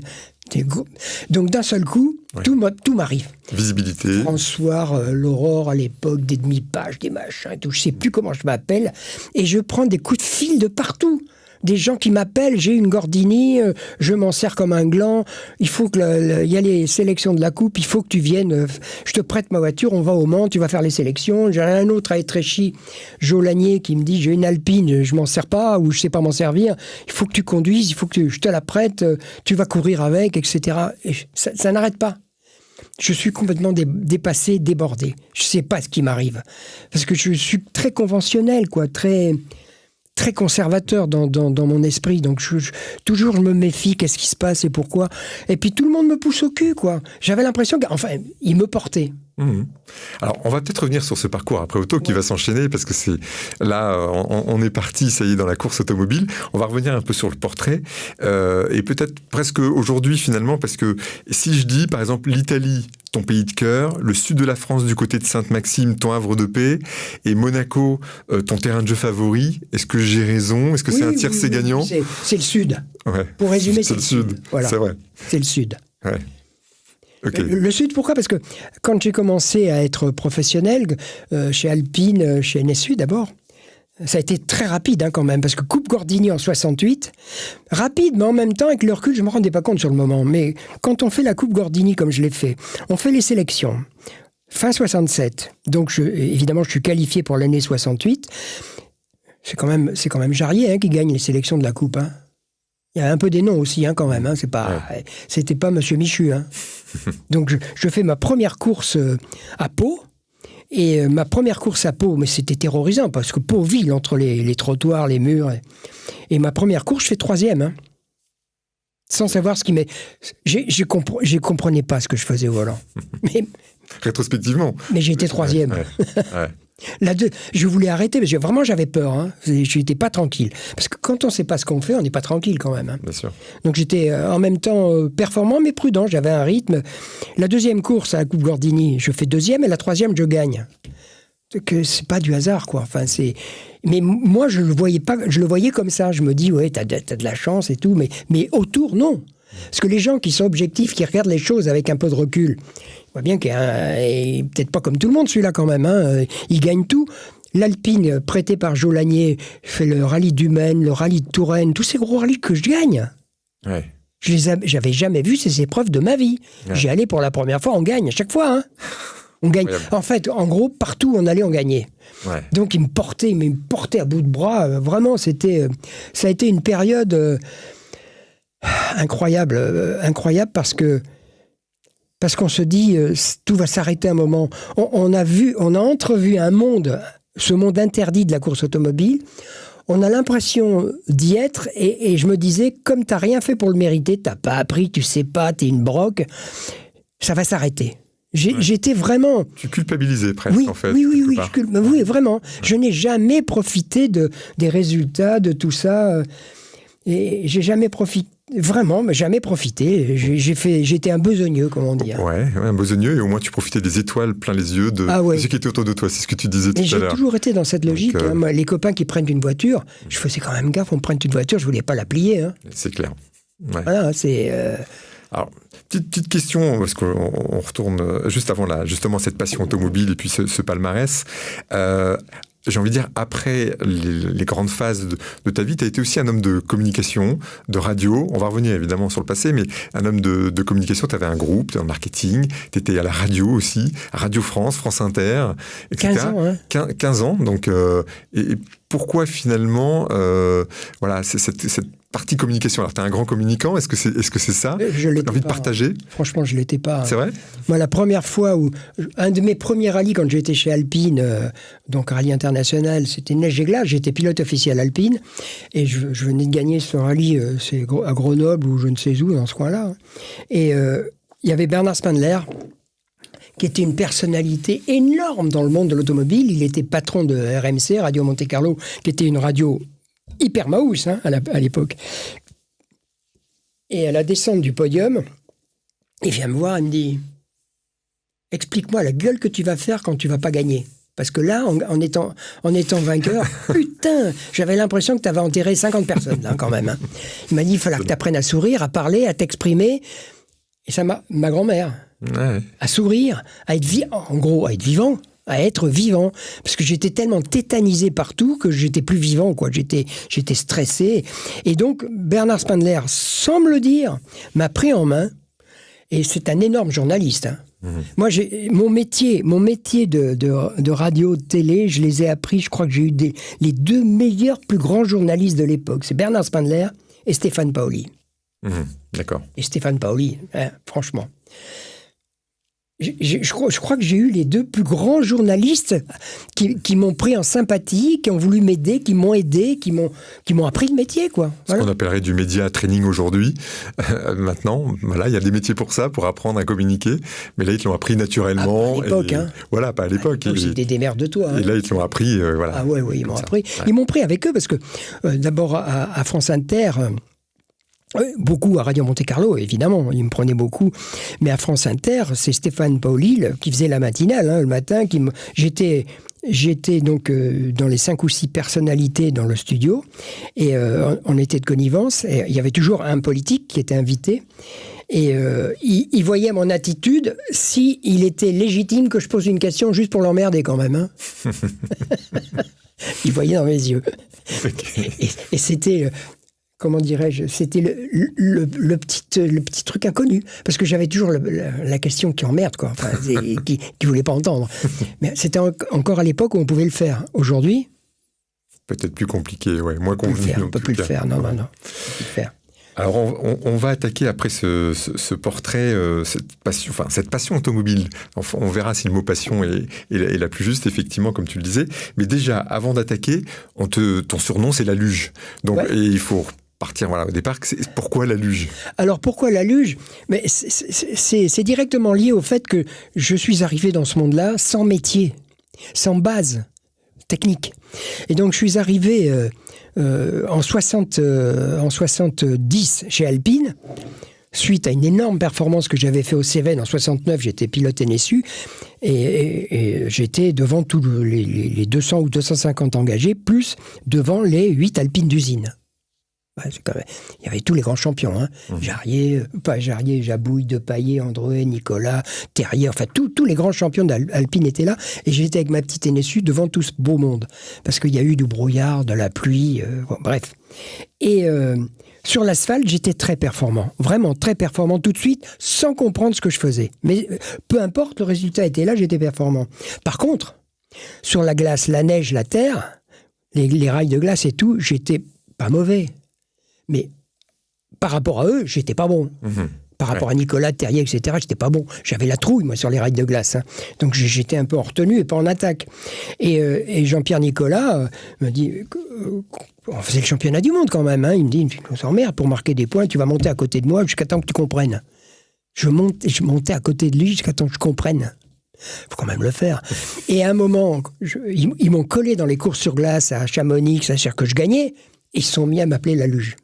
Donc d'un seul coup, tout m'arrive. Visibilité. François, l'Aurore à l'époque, des demi-pages, des machins et tout. Je ne sais plus comment je m'appelle. Et je prends des coups de fil de partout. Des gens qui m'appellent, j'ai une Gordini, je m'en sers comme un gland, il faut que il y a les sélections de la coupe, il faut que tu viennes, je te prête ma voiture, on va au Mans, tu vas faire les sélections. J'ai un autre à Étréchy, Jo Lanier, qui me dit j'ai une Alpine, je m'en sers pas ou je sais pas m'en servir, il faut que tu conduises, il faut que je te la prête, tu vas courir avec, etc. Et ça n'arrête pas. Je suis complètement dépassé, débordé. Je sais pas ce qui m'arrive. Parce que je suis très conventionnel, quoi, très conservateur dans mon esprit, donc toujours je me méfie, qu'est-ce qui se passe et pourquoi. Et puis tout le monde me pousse au cul, quoi. J'avais l'impression qu'il me portait. Alors, on va peut-être revenir sur ce parcours après auto qui va s'enchaîner, parce que c'est là, on est parti, ça y est, dans la course automobile. On va revenir un peu sur le portrait, et peut-être presque aujourd'hui finalement, parce que si je dis, par exemple, l'Italie, ton pays de cœur, le sud de la France du côté de Sainte-Maxime, ton havre de paix, et Monaco, ton terrain de jeu favori, est-ce que j'ai raison? Est-ce que c'est un tiercé gagnant? C'est le sud. Ouais. Pour résumer, c'est le sud. Voilà. C'est vrai. C'est le sud. Ouais. Okay. Le sud, pourquoi? Parce que quand j'ai commencé à être professionnel, chez Alpine, chez NSU d'abord, ça a été très rapide quand même, parce que Coupe Gordini en 68, rapide, mais en même temps, avec le recul, je ne me rendais pas compte sur le moment. Mais quand on fait la Coupe Gordini comme je l'ai fait, on fait les sélections. Fin 67, donc évidemment, je suis qualifié pour l'année 68. C'est quand même Jarrier qui gagne les sélections de la Coupe. Hein. Il y a un peu des noms aussi, quand même. Hein. C'était pas Monsieur Michu. Hein. Donc, je fais ma première course à Pau. Et ma première course à Pau, mais c'était terrorisant, parce que Pau ville entre les trottoirs, les murs. Et ma première course, je fais 3e. Hein. Sans savoir ce qui m'est... Je comprenais pas ce que je faisais au volant. Rétrospectivement. Mais j'étais 3e. Ouais. Je voulais arrêter, parce que vraiment j'avais peur. Hein. Je n'étais pas tranquille. Parce que quand on ne sait pas ce qu'on fait, on n'est pas tranquille quand même. Hein. Bien sûr. Donc j'étais en même temps performant mais prudent. J'avais un rythme. La deuxième course à la Coupe Gordini, je fais deuxième, et la troisième, je gagne. C'est pas du hasard, quoi. Enfin, mais moi, je le voyais pas. Je le voyais comme ça. Je me dis, ouais, t'as de la chance et tout. Mais autour, non. Parce que les gens qui sont objectifs, qui regardent les choses avec un peu de recul, on voit bien qu'il est peut-être pas comme tout le monde, celui-là, quand même. Hein, il gagne tout. L'Alpine, prêtée par Jo Lanier, fait le rallye du Maine, le rallye de Touraine, tous ces gros rallyes que je gagne. Ouais. J'avais jamais vu ces épreuves de ma vie. Ouais. J'y allais pour la première fois, on gagne à chaque fois. Hein. On gagne. Ouais. En fait, en gros, partout où on allait, on gagnait. Ouais. Donc, il me portait à bout de bras. Vraiment, ça a été une période incroyable parce qu'on se dit, tout va s'arrêter un moment. On a entrevu un monde, ce monde interdit de la course automobile. On a l'impression d'y être, et je me disais, comme t'as rien fait pour le mériter, t'as pas appris, tu sais pas, t'es une broque, ça va s'arrêter. J'étais vraiment... Tu culpabilisais presque, oui, en fait. Oui, vraiment. Ouais. Je n'ai jamais profité des résultats, de tout ça. Et j'ai jamais profité. Vraiment, mais jamais profité. J'étais un besogneux, comme on dit. Hein. Ouais, un besogneux, et au moins tu profitais des étoiles plein les yeux de ceux qui étaient autour de toi. C'est ce que tu disais tout à l'heure. J'ai toujours été dans cette logique. Donc, moi, les copains qui prennent une voiture, je faisais quand même gaffe, on me prenne une voiture, je voulais pas la plier. Hein. C'est clair. Ouais. Voilà, c'est... Alors, petite question, parce qu'on retourne juste avant justement cette passion automobile et puis ce palmarès. J'ai envie de dire, après les grandes phases de ta vie, tu as été aussi un homme de communication, de radio. On va revenir évidemment sur le passé, mais un homme de communication. Tu avais un groupe, tu étais en marketing, tu étais à la radio aussi, à Radio France, France Inter, etc. 15 ans, hein. 15 ans, donc... et pourquoi finalement, cette partie communication. Alors, tu es un grand communicant, est-ce que c'est ça? Je l'étais envie pas. De partager? Franchement, je l'étais pas. C'est vrai? Moi, la première fois un de mes premiers rallyes, quand j'étais chez Alpine, donc rallye international, c'était neige et glace, j'étais pilote officiel Alpine, et je venais de gagner ce rallye, c'est à Grenoble, ou je ne sais où, dans ce coin-là. Et il y avait Bernard Spindler, qui était une personnalité énorme dans le monde de l'automobile. Il était patron de RMC, Radio Monte Carlo, qui était une radio hyper mouse à l'époque. Et à la descente du podium, il vient me voir, il me dit « Explique-moi la gueule que tu vas faire quand tu vas pas gagner. » Parce que là, en étant vainqueur, putain, j'avais l'impression que tu avais enterré 50 personnes, là, quand même. Hein. Il m'a dit « Il fallait que tu apprennes à sourire, à parler, à t'exprimer. » Et ça ma grand-mère, à sourire, à être vivant. À être vivant, parce que j'étais tellement tétanisé partout que j'étais plus vivant, quoi. J'étais stressé. Et donc, Bernard Spindler, sans me le dire, m'a pris en main, et c'est un énorme journaliste. Hein. Moi, mon métier de radio, de télé, je les ai appris, je crois que j'ai eu les deux meilleurs, plus grands journalistes de l'époque. C'est Bernard Spindler et Stéphane Paoli. D'accord. Et Stéphane Paoli, hein, franchement. Je crois que j'ai eu les deux plus grands journalistes qui m'ont pris en sympathie, qui ont voulu m'aider, qui m'ont aidé, qui m'ont appris le métier, quoi. Voilà. Ce qu'on appellerait du média training aujourd'hui. Maintenant, voilà, il y a des métiers pour ça, pour apprendre à communiquer. Mais là, ils te l'ont appris naturellement. Pas à l'époque, hein. Voilà, pas à l'époque. C'était des mères de toi. Hein. Et là, ils te l'ont appris, voilà. Ah ouais, ils m'ont appris. Ouais. Ils m'ont pris avec eux parce que, d'abord, à France Inter... beaucoup à Radio Monte Carlo, évidemment, il me prenait beaucoup. Mais à France Inter, c'est Stéphane Paoli qui faisait la matinale, le matin. J'étais donc dans les 5 ou 6 personnalités dans le studio, et on était de connivence. Et il y avait toujours un politique qui était invité. Et il voyait mon attitude, s'il était légitime que je pose une question juste pour l'emmerder quand même. Hein. Il voyait dans mes yeux. Et c'était... comment dirais-je, c'était le petit truc inconnu. Parce que j'avais toujours la question qui emmerde, quoi. Enfin, qui ne voulait pas entendre. Mais c'était encore à l'époque où on pouvait le faire. Aujourd'hui... Peut-être plus compliqué, ouais, moins convenu. On ne peut plus le faire, non. On peut plus le faire. Alors, on va attaquer après ce portrait, cette passion automobile. Enfin, on verra si le mot passion est la plus juste, effectivement, comme tu le disais. Mais déjà, avant d'attaquer, ton surnom, c'est la Luge. Donc, ouais. Et il faut partir au départ. Pourquoi la Luge? Alors, pourquoi la Luge? Mais c'est directement lié au fait que je suis arrivé dans ce monde-là sans métier. sans base technique. Et donc, je suis arrivé en 70 chez Alpine, suite à une énorme performance que j'avais fait au Cévennes en 69, j'étais pilote NSU, et j'étais devant tous les 200 ou 250 engagés, plus devant les 8 Alpines d'usine. Ouais, il y avait tous les grands champions, hein. Jarier, Jabouille, Depailler, André, Nicolas, Terrier, enfin tous les grands champions d'Alpine étaient là, et j'étais avec ma petite NSU devant tout ce beau monde, parce qu'il y a eu du brouillard, de la pluie, bon, bref. Et sur l'asphalte, j'étais très performant, vraiment très performant tout de suite, sans comprendre ce que je faisais. Mais peu importe, le résultat était là, j'étais performant. Par contre, sur la glace, la neige, la terre, les rails de glace et tout, j'étais pas mauvais. Mais par rapport à eux, j'étais pas bon. Par rapport à Nicolas, Terrier, etc., j'étais pas bon. J'avais la trouille, moi, sur les rails de glace. Hein. Donc j'étais un peu en retenue et pas en attaque. Et Jean-Pierre Nicolas me dit... on faisait le championnat du monde quand même. Hein. Il me dit, on s'emmerde pour marquer des points, tu vas monter à côté de moi jusqu'à temps que tu comprennes. Je montais à côté de lui jusqu'à temps que je comprenne. Faut quand même le faire. Et à un moment, ils m'ont collé dans les courses sur glace à Chamonix, ça veut dire que je gagnais, et ils se sont mis à m'appeler la luge.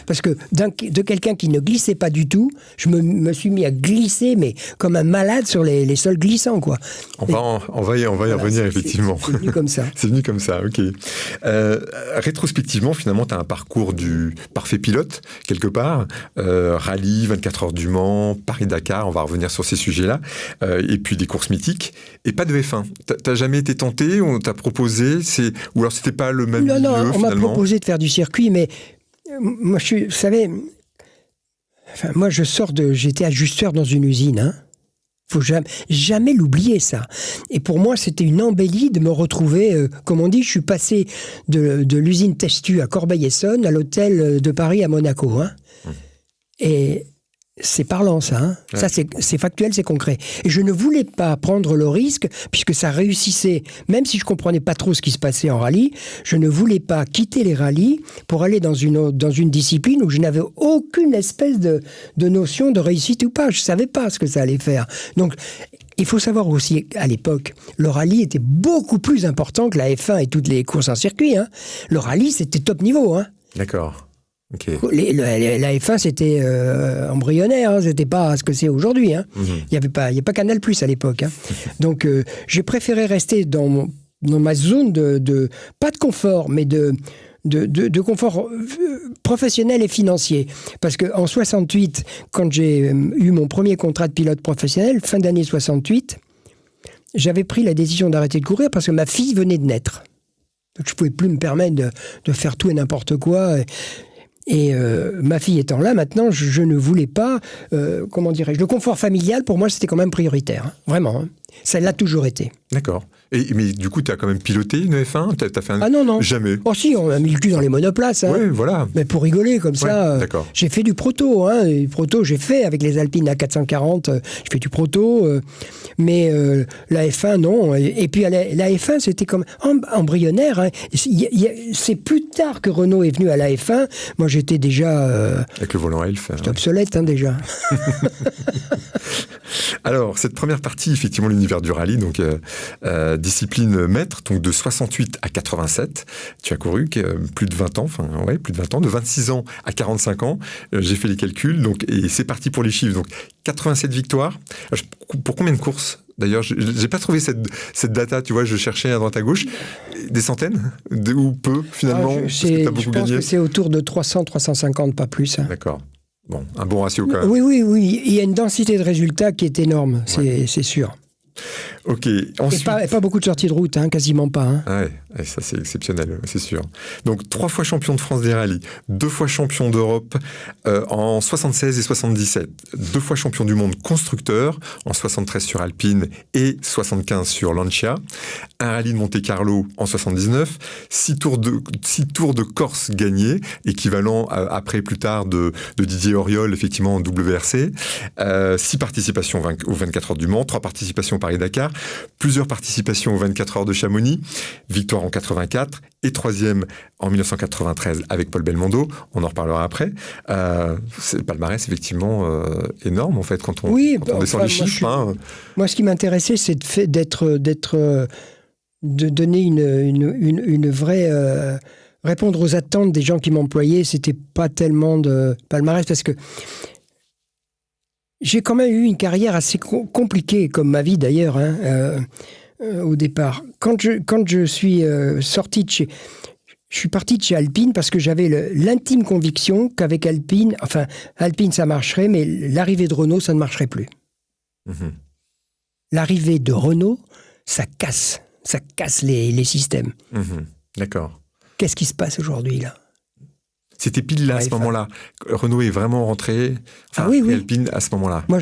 Parce que de quelqu'un qui ne glissait pas du tout, je me suis mis à glisser, mais comme un malade sur les sols glissants, quoi. On va y revenir, effectivement. C'est venu comme ça. C'est venu comme ça, ok. Rétrospectivement, finalement, tu as un parcours du parfait pilote, quelque part. Rallye, 24 heures du Mans, Paris-Dakar, on va revenir sur ces sujets-là. Et puis des courses mythiques. Et pas de F1. T'as jamais été tenté, on t'a proposé, ou alors c'était pas le même milieu, on m'a proposé de faire du circuit, mais... Moi, vous savez, moi, j'étais ajusteur dans une usine, hein. Faut jamais l'oublier, ça. Et pour moi, c'était une embellie de me retrouver, comme on dit, je suis passé de l'usine Testu à Corbeil-Essonnes à l'hôtel de Paris à Monaco, hein. Et c'est parlant, ça. Hein. Ouais. Ça, c'est factuel, c'est concret. Et je ne voulais pas prendre le risque, puisque ça réussissait, même si je comprenais pas trop ce qui se passait en rallye, je ne voulais pas quitter les rallyes pour aller dans une discipline où je n'avais aucune espèce de notion de réussite ou pas. Je savais pas ce que ça allait faire. Donc, il faut savoir aussi, à l'époque, le rallye était beaucoup plus important que la F1 et toutes les courses en circuit. Hein. Le rallye, c'était top niveau. Hein. D'accord. Okay. La F1, c'était embryonnaire, hein, c'était pas ce que c'est aujourd'hui. Hein. Il n'y a pas Canal+ à l'époque. Hein. Donc, j'ai préféré rester dans ma zone pas de confort, mais de confort professionnel et financier. Parce qu'en 68, quand j'ai eu mon premier contrat de pilote professionnel, fin d'année 68, j'avais pris la décision d'arrêter de courir parce que ma fille venait de naître. Donc, je ne pouvais plus me permettre de faire tout et n'importe quoi. Et ma fille étant là, maintenant, je ne voulais pas, comment dirais-je, le confort familial, pour moi, c'était quand même prioritaire. Hein, vraiment. Hein. Ça l'a toujours été. D'accord. Mais du coup, tu as quand même piloté une F1 ? T'as fait un... Ah non. Jamais. Oh si, on a mis le cul dans les monoplaces. Hein. Oui, voilà. Mais pour rigoler, comme ça. D'accord. J'ai fait du proto. Hein. Du proto, j'ai fait avec les Alpines A440. J'ai fait du proto. Mais la F1, non. Et puis la F1, c'était comme embryonnaire. Hein. C'est plus tard que Renault est venu à la F1. Moi, j'étais déjà... avec le volant Elf. J'étais obsolète, hein, déjà. Alors, cette première partie, effectivement, l'univers du rallye, donc discipline maître, donc de 68 à 87, tu as couru plus de 20 ans, plus de 20 ans, de 26 ans à 45 ans, j'ai fait les calculs, donc, et c'est parti pour les chiffres, donc 87 victoires. Pour combien de courses ? D'ailleurs, je n'ai pas trouvé cette data, tu vois, je cherchais à droite à gauche. Des centaines ? Ou peu, finalement ? Je pense que c'est autour de 300, 350, pas plus. Hein. D'accord. Bon, un bon ratio quand même. Oui. Il y a une densité de résultats qui est énorme, c'est sûr. Ok. Ensuite... Et pas beaucoup de sorties de route, hein, quasiment pas. Hein. Ouais, ça c'est exceptionnel, c'est sûr. Donc 3 fois champion de France des rallyes, 2 fois champion d'Europe en 76 et 77, 2 fois champion du monde constructeur en 73 sur Alpine et 75 sur Lancia, un rallye de Monte-Carlo en 79, 6 tours de Corse gagnés, équivalent après plus tard de Didier Auriol effectivement en WRC, 6 participations aux 24 heures du Mans, 3 participations au Paris-Dakar, plusieurs participations aux 24 heures de Chamonix, victoire en 84 et 3e en 1993 avec Paul Belmondo, on en reparlera après. C'est le palmarès effectivement énorme en fait quand on descend les chiffres. Moi ce qui m'intéressait c'est d'être de donner une vraie... répondre aux attentes des gens qui m'employaient, c'était pas tellement de palmarès, parce que j'ai quand même eu une carrière assez compliquée, comme ma vie d'ailleurs, au départ. Quand je suis sorti de chez... Je suis parti de chez Alpine parce que j'avais l'intime conviction qu'avec Alpine, Alpine ça marcherait, mais l'arrivée de Renault, ça ne marcherait plus. Mmh. L'arrivée de Renault, ça casse les systèmes. Mmh. D'accord. Qu'est-ce qui se passe aujourd'hui, là ? C'était pile là, à ce moment-là. Renault est vraiment rentré, oui. Alpine à ce moment-là. Moi,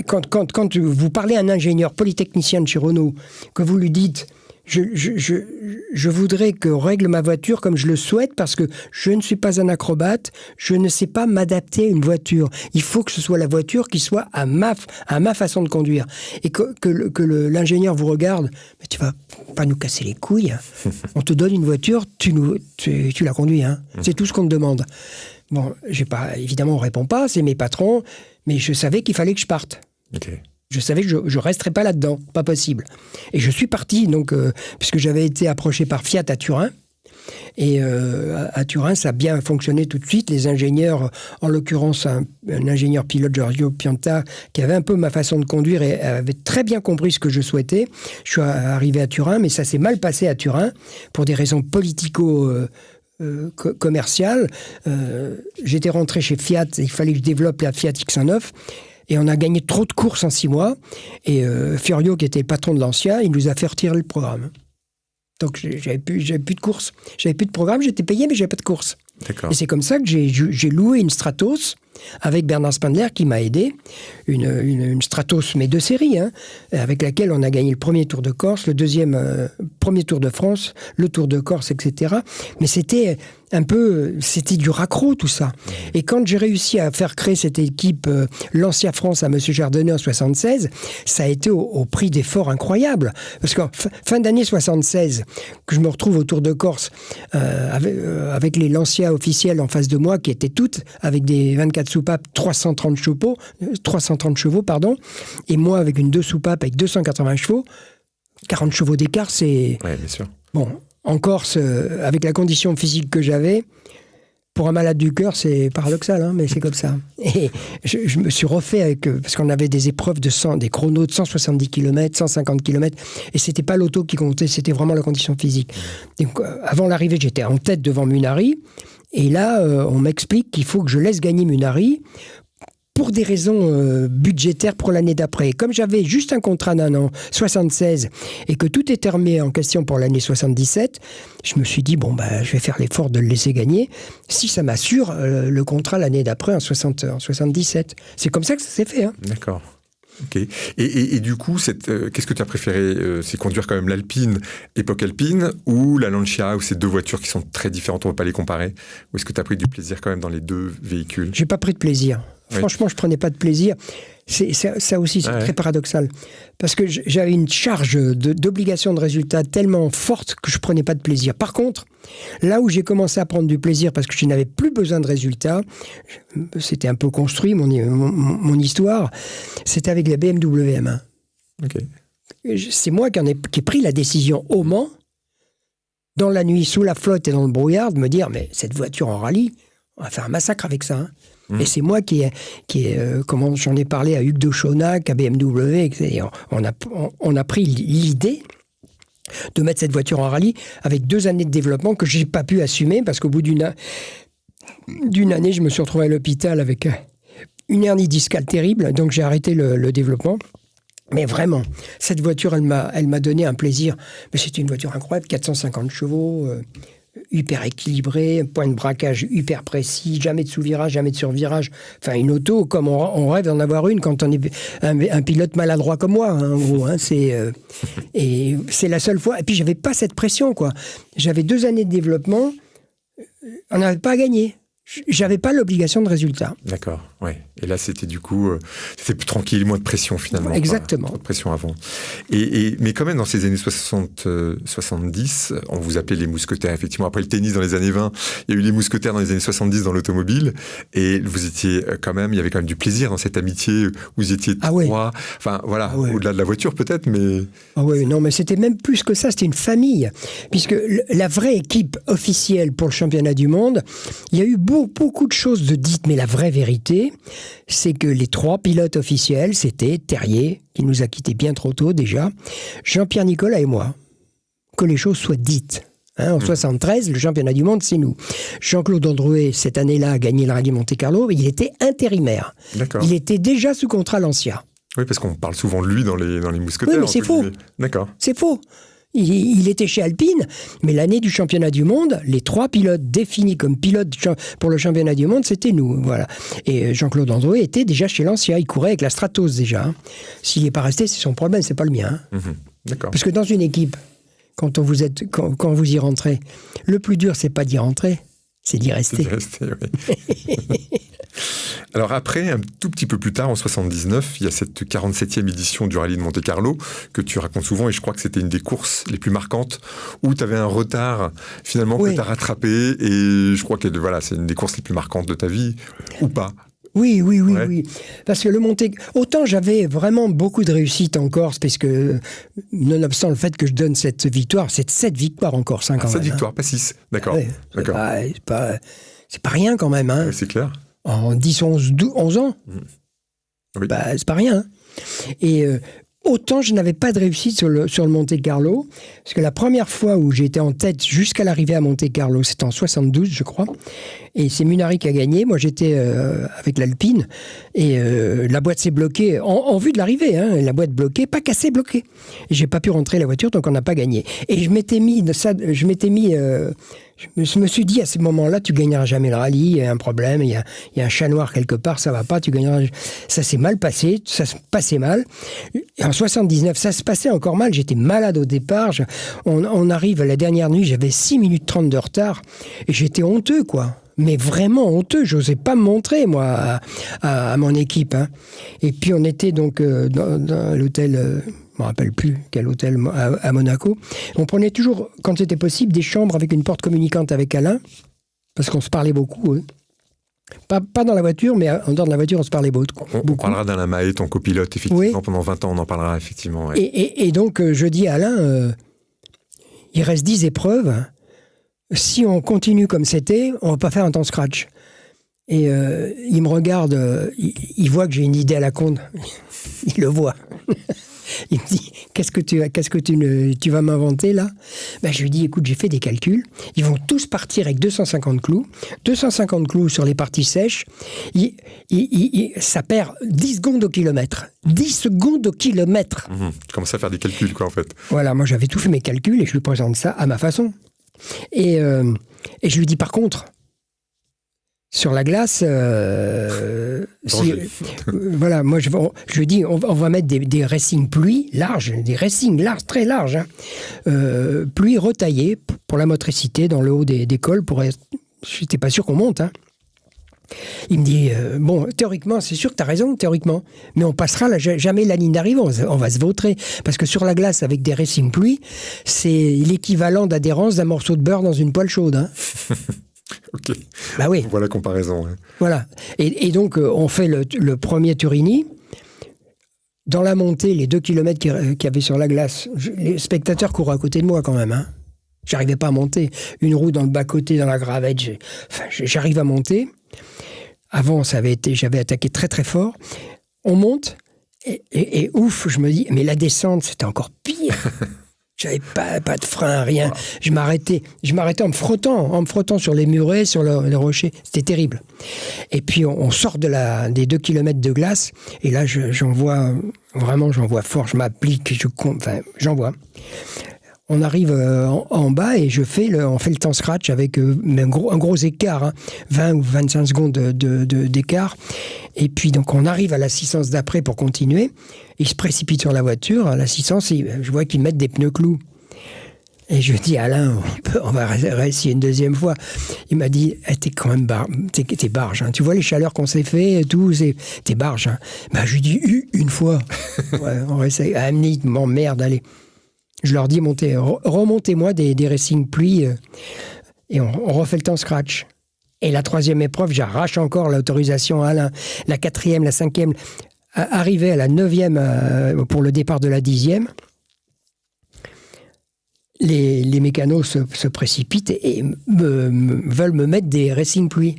quand vous parlez à un ingénieur polytechnicien de chez Renault, que vous lui dites... Je voudrais qu'on règle ma voiture comme je le souhaite parce que je ne suis pas un acrobate, je ne sais pas m'adapter à une voiture. Il faut que ce soit la voiture qui soit à ma façon de conduire. Et que l'ingénieur vous regarde, mais tu vas pas nous casser les couilles. On te donne une voiture, tu la conduis. C'est tout ce qu'on te demande. Bon, évidemment, on répond pas, c'est mes patrons, mais je savais qu'il fallait que je parte. Ok. Je savais que je ne resterais pas là-dedans, pas possible. Et je suis parti, donc, puisque j'avais été approché par Fiat à Turin. Et à Turin, ça a bien fonctionné tout de suite. Les ingénieurs, en l'occurrence un ingénieur pilote, Giorgio Pianta, qui avait un peu ma façon de conduire et avait très bien compris ce que je souhaitais. Je suis arrivé à Turin, mais ça s'est mal passé à Turin pour des raisons politico-commerciales. J'étais rentré chez Fiat, il fallait que je développe la Fiat X1.9. Et on a gagné trop de courses en 6 mois. Et Furio, qui était le patron de l'ancien, il nous a fait retirer le programme. Donc, j'avais plus de courses. J'avais plus de programme, j'étais payé, mais j'avais pas de courses. D'accord. Et c'est comme ça que j'ai loué une Stratos avec Bernard Spindler qui m'a aidé. Une Stratos, mais de série, avec laquelle on a gagné le premier Tour de Corse, le deuxième, premier Tour de France, le Tour de Corse, etc. Mais c'était du raccro, tout ça. Et quand j'ai réussi à faire créer cette équipe Lancia France à M. Jardonnet en 76, ça a été au prix d'efforts incroyables. Parce qu'en fin d'année 76, que je me retrouve au Tour de Corse avec les Lancia officiels en face de moi, qui étaient toutes avec des 24 soupapes, 330 chevaux, et moi avec une 2 soupapes avec 280 chevaux, 40 chevaux d'écart, c'est... Oui, bien sûr. Bon, en Corse, avec la condition physique que j'avais, pour un malade du cœur, c'est paradoxal, mais c'est comme ça. Et je me suis refait parce qu'on avait des épreuves des chronos de 170 km, 150 km, et c'était pas l'auto qui comptait, c'était vraiment la condition physique. Donc, avant l'arrivée, j'étais en tête devant Munari, et là, on m'explique qu'il faut que je laisse gagner Munari pour des raisons budgétaires pour l'année d'après. Comme j'avais juste un contrat d'un an, 76, et que tout était remis en question pour l'année 77, je me suis dit, je vais faire l'effort de le laisser gagner, si ça m'assure le contrat l'année d'après, en 77. C'est comme ça que ça s'est fait. D'accord. Ok. Et du coup, qu'est-ce que tu as préféré c'est conduire quand même l'Alpine, époque Alpine, ou la Lancia, ou ces deux voitures qui sont très différentes, on ne va pas les comparer? Ou est-ce que tu as pris du plaisir quand même dans les deux véhicules? J'ai pas pris de plaisir. Oui. Franchement, je prenais pas de plaisir. Ça aussi, c'est très paradoxal. Parce que j'avais une charge d'obligation de résultat tellement forte que je prenais pas de plaisir. Par contre, là où j'ai commencé à prendre du plaisir parce que je n'avais plus besoin de résultats, c'était un peu construit mon histoire, c'était avec la BMW M1. Okay. C'est moi qui ai pris la décision au Mans, dans la nuit, sous la flotte et dans le brouillard, de me dire, mais cette voiture en rallye, on va faire un massacre avec ça. Et c'est moi qui comment j'en ai parlé à Hugues de Chaunac, à BMW, etc. On a pris l'idée de mettre cette voiture en rallye avec 2 années de développement que j'ai pas pu assumer parce qu'au bout d'une année, je me suis retrouvé à l'hôpital avec une hernie discale terrible, donc j'ai arrêté le développement. Mais vraiment, cette voiture, elle m'a donné un plaisir. Mais c'était une voiture incroyable, 450 chevaux, hyper équilibré, point de braquage hyper précis, jamais de sous-virage, jamais de sur-virage. Enfin, une auto, comme on rêve d'en avoir une quand on est un pilote maladroit comme moi, en gros. Et c'est la seule fois. Et puis, j'avais pas cette pression, quoi. J'avais 2 années de développement, on n'avait pas à gagner. j'avais pas l'obligation de résultat. D'accord, ouais. Et là, c'était du coup, c'était plus tranquille, moins de pression finalement. Exactement. Pas de pression avant. Mais quand même, dans ces années 70, on vous appelait les mousquetaires. Effectivement, après le tennis dans les années 20, il y a eu les mousquetaires dans les années 70 dans l'automobile. Et vous étiez quand même, il y avait quand même du plaisir dans cette amitié. Vous étiez trois. Oui. Enfin, voilà, au-delà de la voiture peut-être, mais... Ah oui, non, mais c'était même plus que ça, c'était une famille. Puisque la vraie équipe officielle pour le championnat du monde, il y a eu beaucoup de choses de dites, mais la vraie vérité, c'est que les 3 pilotes officiels, c'était Terrier, qui nous a quittés bien trop tôt déjà, Jean-Pierre Nicolas et moi. Que les choses soient dites. En 73, le championnat du monde, c'est nous. Jean-Claude Androuet, cette année-là, a gagné le rallye Monte-Carlo, il était intérimaire. D'accord. Il était déjà sous contrat Lancia. Oui, parce qu'on parle souvent de lui dans les mousquetaires. Oui, mais c'est faux. D'accord. C'est faux. Il était chez Alpine, mais l'année du championnat du monde, les 3 pilotes définis comme pilotes pour le championnat du monde, c'était nous. Voilà. Et Jean-Claude Androuet était déjà chez Lancia, il courait avec la Stratos déjà. S'il n'est pas resté, c'est son problème, c'est pas le mien. D'accord. Parce que dans une équipe, quand vous y rentrez, le plus dur, c'est pas d'y rentrer, c'est d'y rester. C'est d'y rester, oui. Alors après, un tout petit peu plus tard, en 79, il y a cette 47e édition du rallye de Monte-Carlo que tu racontes souvent, et je crois que c'était une des courses les plus marquantes où tu avais un retard finalement que tu as rattrapé, et je crois que voilà, c'est une des courses les plus marquantes de ta vie, ou pas. Oui. Parce que autant j'avais vraiment beaucoup de réussite en Corse, parce que, nonobstant le fait que je donne cette victoire, c'est 7 victoires en Corse. 7 victoires, pas 6. D'accord. Ouais, D'accord. C'est pas rien quand même. Hein. Ouais, c'est clair. En 10, 11 ans. Oui. C'est pas rien. Et autant je n'avais pas de réussite sur le Monte-Carlo, parce que la première fois où j'ai été en tête jusqu'à l'arrivée à Monte-Carlo, c'était en 72, je crois, et c'est Munari qui a gagné. Moi, j'étais avec l'Alpine, et la boîte s'est bloquée, en vue de l'arrivée, hein, la boîte bloquée, pas cassée, bloquée. Et j'ai pas pu rentrer la voiture, donc on n'a pas gagné. Et je me suis dit à ce moment-là, tu gagneras jamais le rallye, il y a un problème, il y a un chat noir quelque part, ça va pas, tu gagneras. Ça s'est mal passé, ça se passait mal. Et en 79, ça se passait encore mal, j'étais malade au départ, on arrive à la dernière nuit, j'avais 6 minutes 30 de retard, et j'étais honteux, quoi. Mais vraiment honteux, j'osais pas me montrer, moi, à mon équipe. Hein. Et puis on était donc dans l'hôtel... je ne me rappelle plus quel hôtel à Monaco. On prenait toujours, quand c'était possible, des chambres avec une porte communicante avec Alain, parce qu'on se parlait beaucoup. Hein. Pas dans la voiture, mais en dehors de la voiture, on se parlait beaucoup. On parlera d'Alain Mahé, ton copilote, effectivement. Oui. Pendant 20 ans, on en parlera, effectivement. Ouais. Et donc, je dis à Alain, il reste 10 épreuves. Si on continue comme c'était, on ne va pas faire un temps scratch. Et il me regarde, il voit que j'ai une idée à la con. Il le voit. Il me dit, qu'est-ce que tu vas m'inventer là ? Je lui dis, écoute, j'ai fait des calculs. Ils vont tous partir avec 250 clous. 250 clous sur les parties sèches. Ça perd 10 secondes au kilomètre. 10 secondes au kilomètre. Tu commences à faire des calculs, quoi, en fait. Voilà, moi j'avais tout fait mes calculs et je lui présente ça à ma façon. Et je lui dis, par contre, sur la glace, voilà, moi je lui dis, on va mettre des racing pluie larges, des racing larges, très larges, hein, pluie retaillée pour la motricité dans le haut des cols. J'étais pas sûr qu'on monte. Hein. Il me dit, bon, théoriquement, c'est sûr que tu as raison, théoriquement, mais on passera jamais la ligne d'arrivée, on va se vautrer. Parce que sur la glace, avec des racing pluie, c'est l'équivalent d'adhérence d'un morceau de beurre dans une poêle chaude. Hein. Ok. Bah oui. On voit la comparaison. Hein. Voilà. Et donc, on fait le premier Turini. Dans la montée, les 2 kilomètres qu'il y avait sur la glace, les spectateurs courent à côté de moi quand même. Hein. J'arrivais pas à monter. Une roue dans le bas-côté, dans la gravette. J'arrive à monter. Avant, j'avais attaqué très très fort. On monte et ouf, je me dis, mais la descente, c'était encore pire. J'avais pas de frein, rien. Wow. Je m'arrêtais en me frottant sur les murets, sur les rochers. C'était terrible. Et puis on sort des 2 kilomètres de glace, et là j'en vois fort. Je m'applique, j'en vois. On arrive en bas et on fait le temps scratch avec un gros écart, hein, 20 ou 25 secondes d'écart. Et puis donc on arrive à l'assistance d'après pour continuer. Ils se précipitent sur la voiture. À l'assistance, je vois qu'ils mettent des pneus clous. Et je lui ai dit, Alain, on va réessayer une deuxième fois. Il m'a dit, t'es quand même t'es barge. Hein. Tu vois les chaleurs qu'on s'est fait et tout, t'es barge. Hein. Je lui ai dit, une fois. Ouais, on réessaye. Ah, me dit, m'emmerde, allez. Je leur dis, remontez-moi des racing pluie et on refait le temps scratch. Et la troisième épreuve, j'arrache encore l'autorisation à Alain. La quatrième, la cinquième, arrivé à la 9e pour le départ de la 10e. Les mécanos se précipitent et veulent me mettre des racing pluie.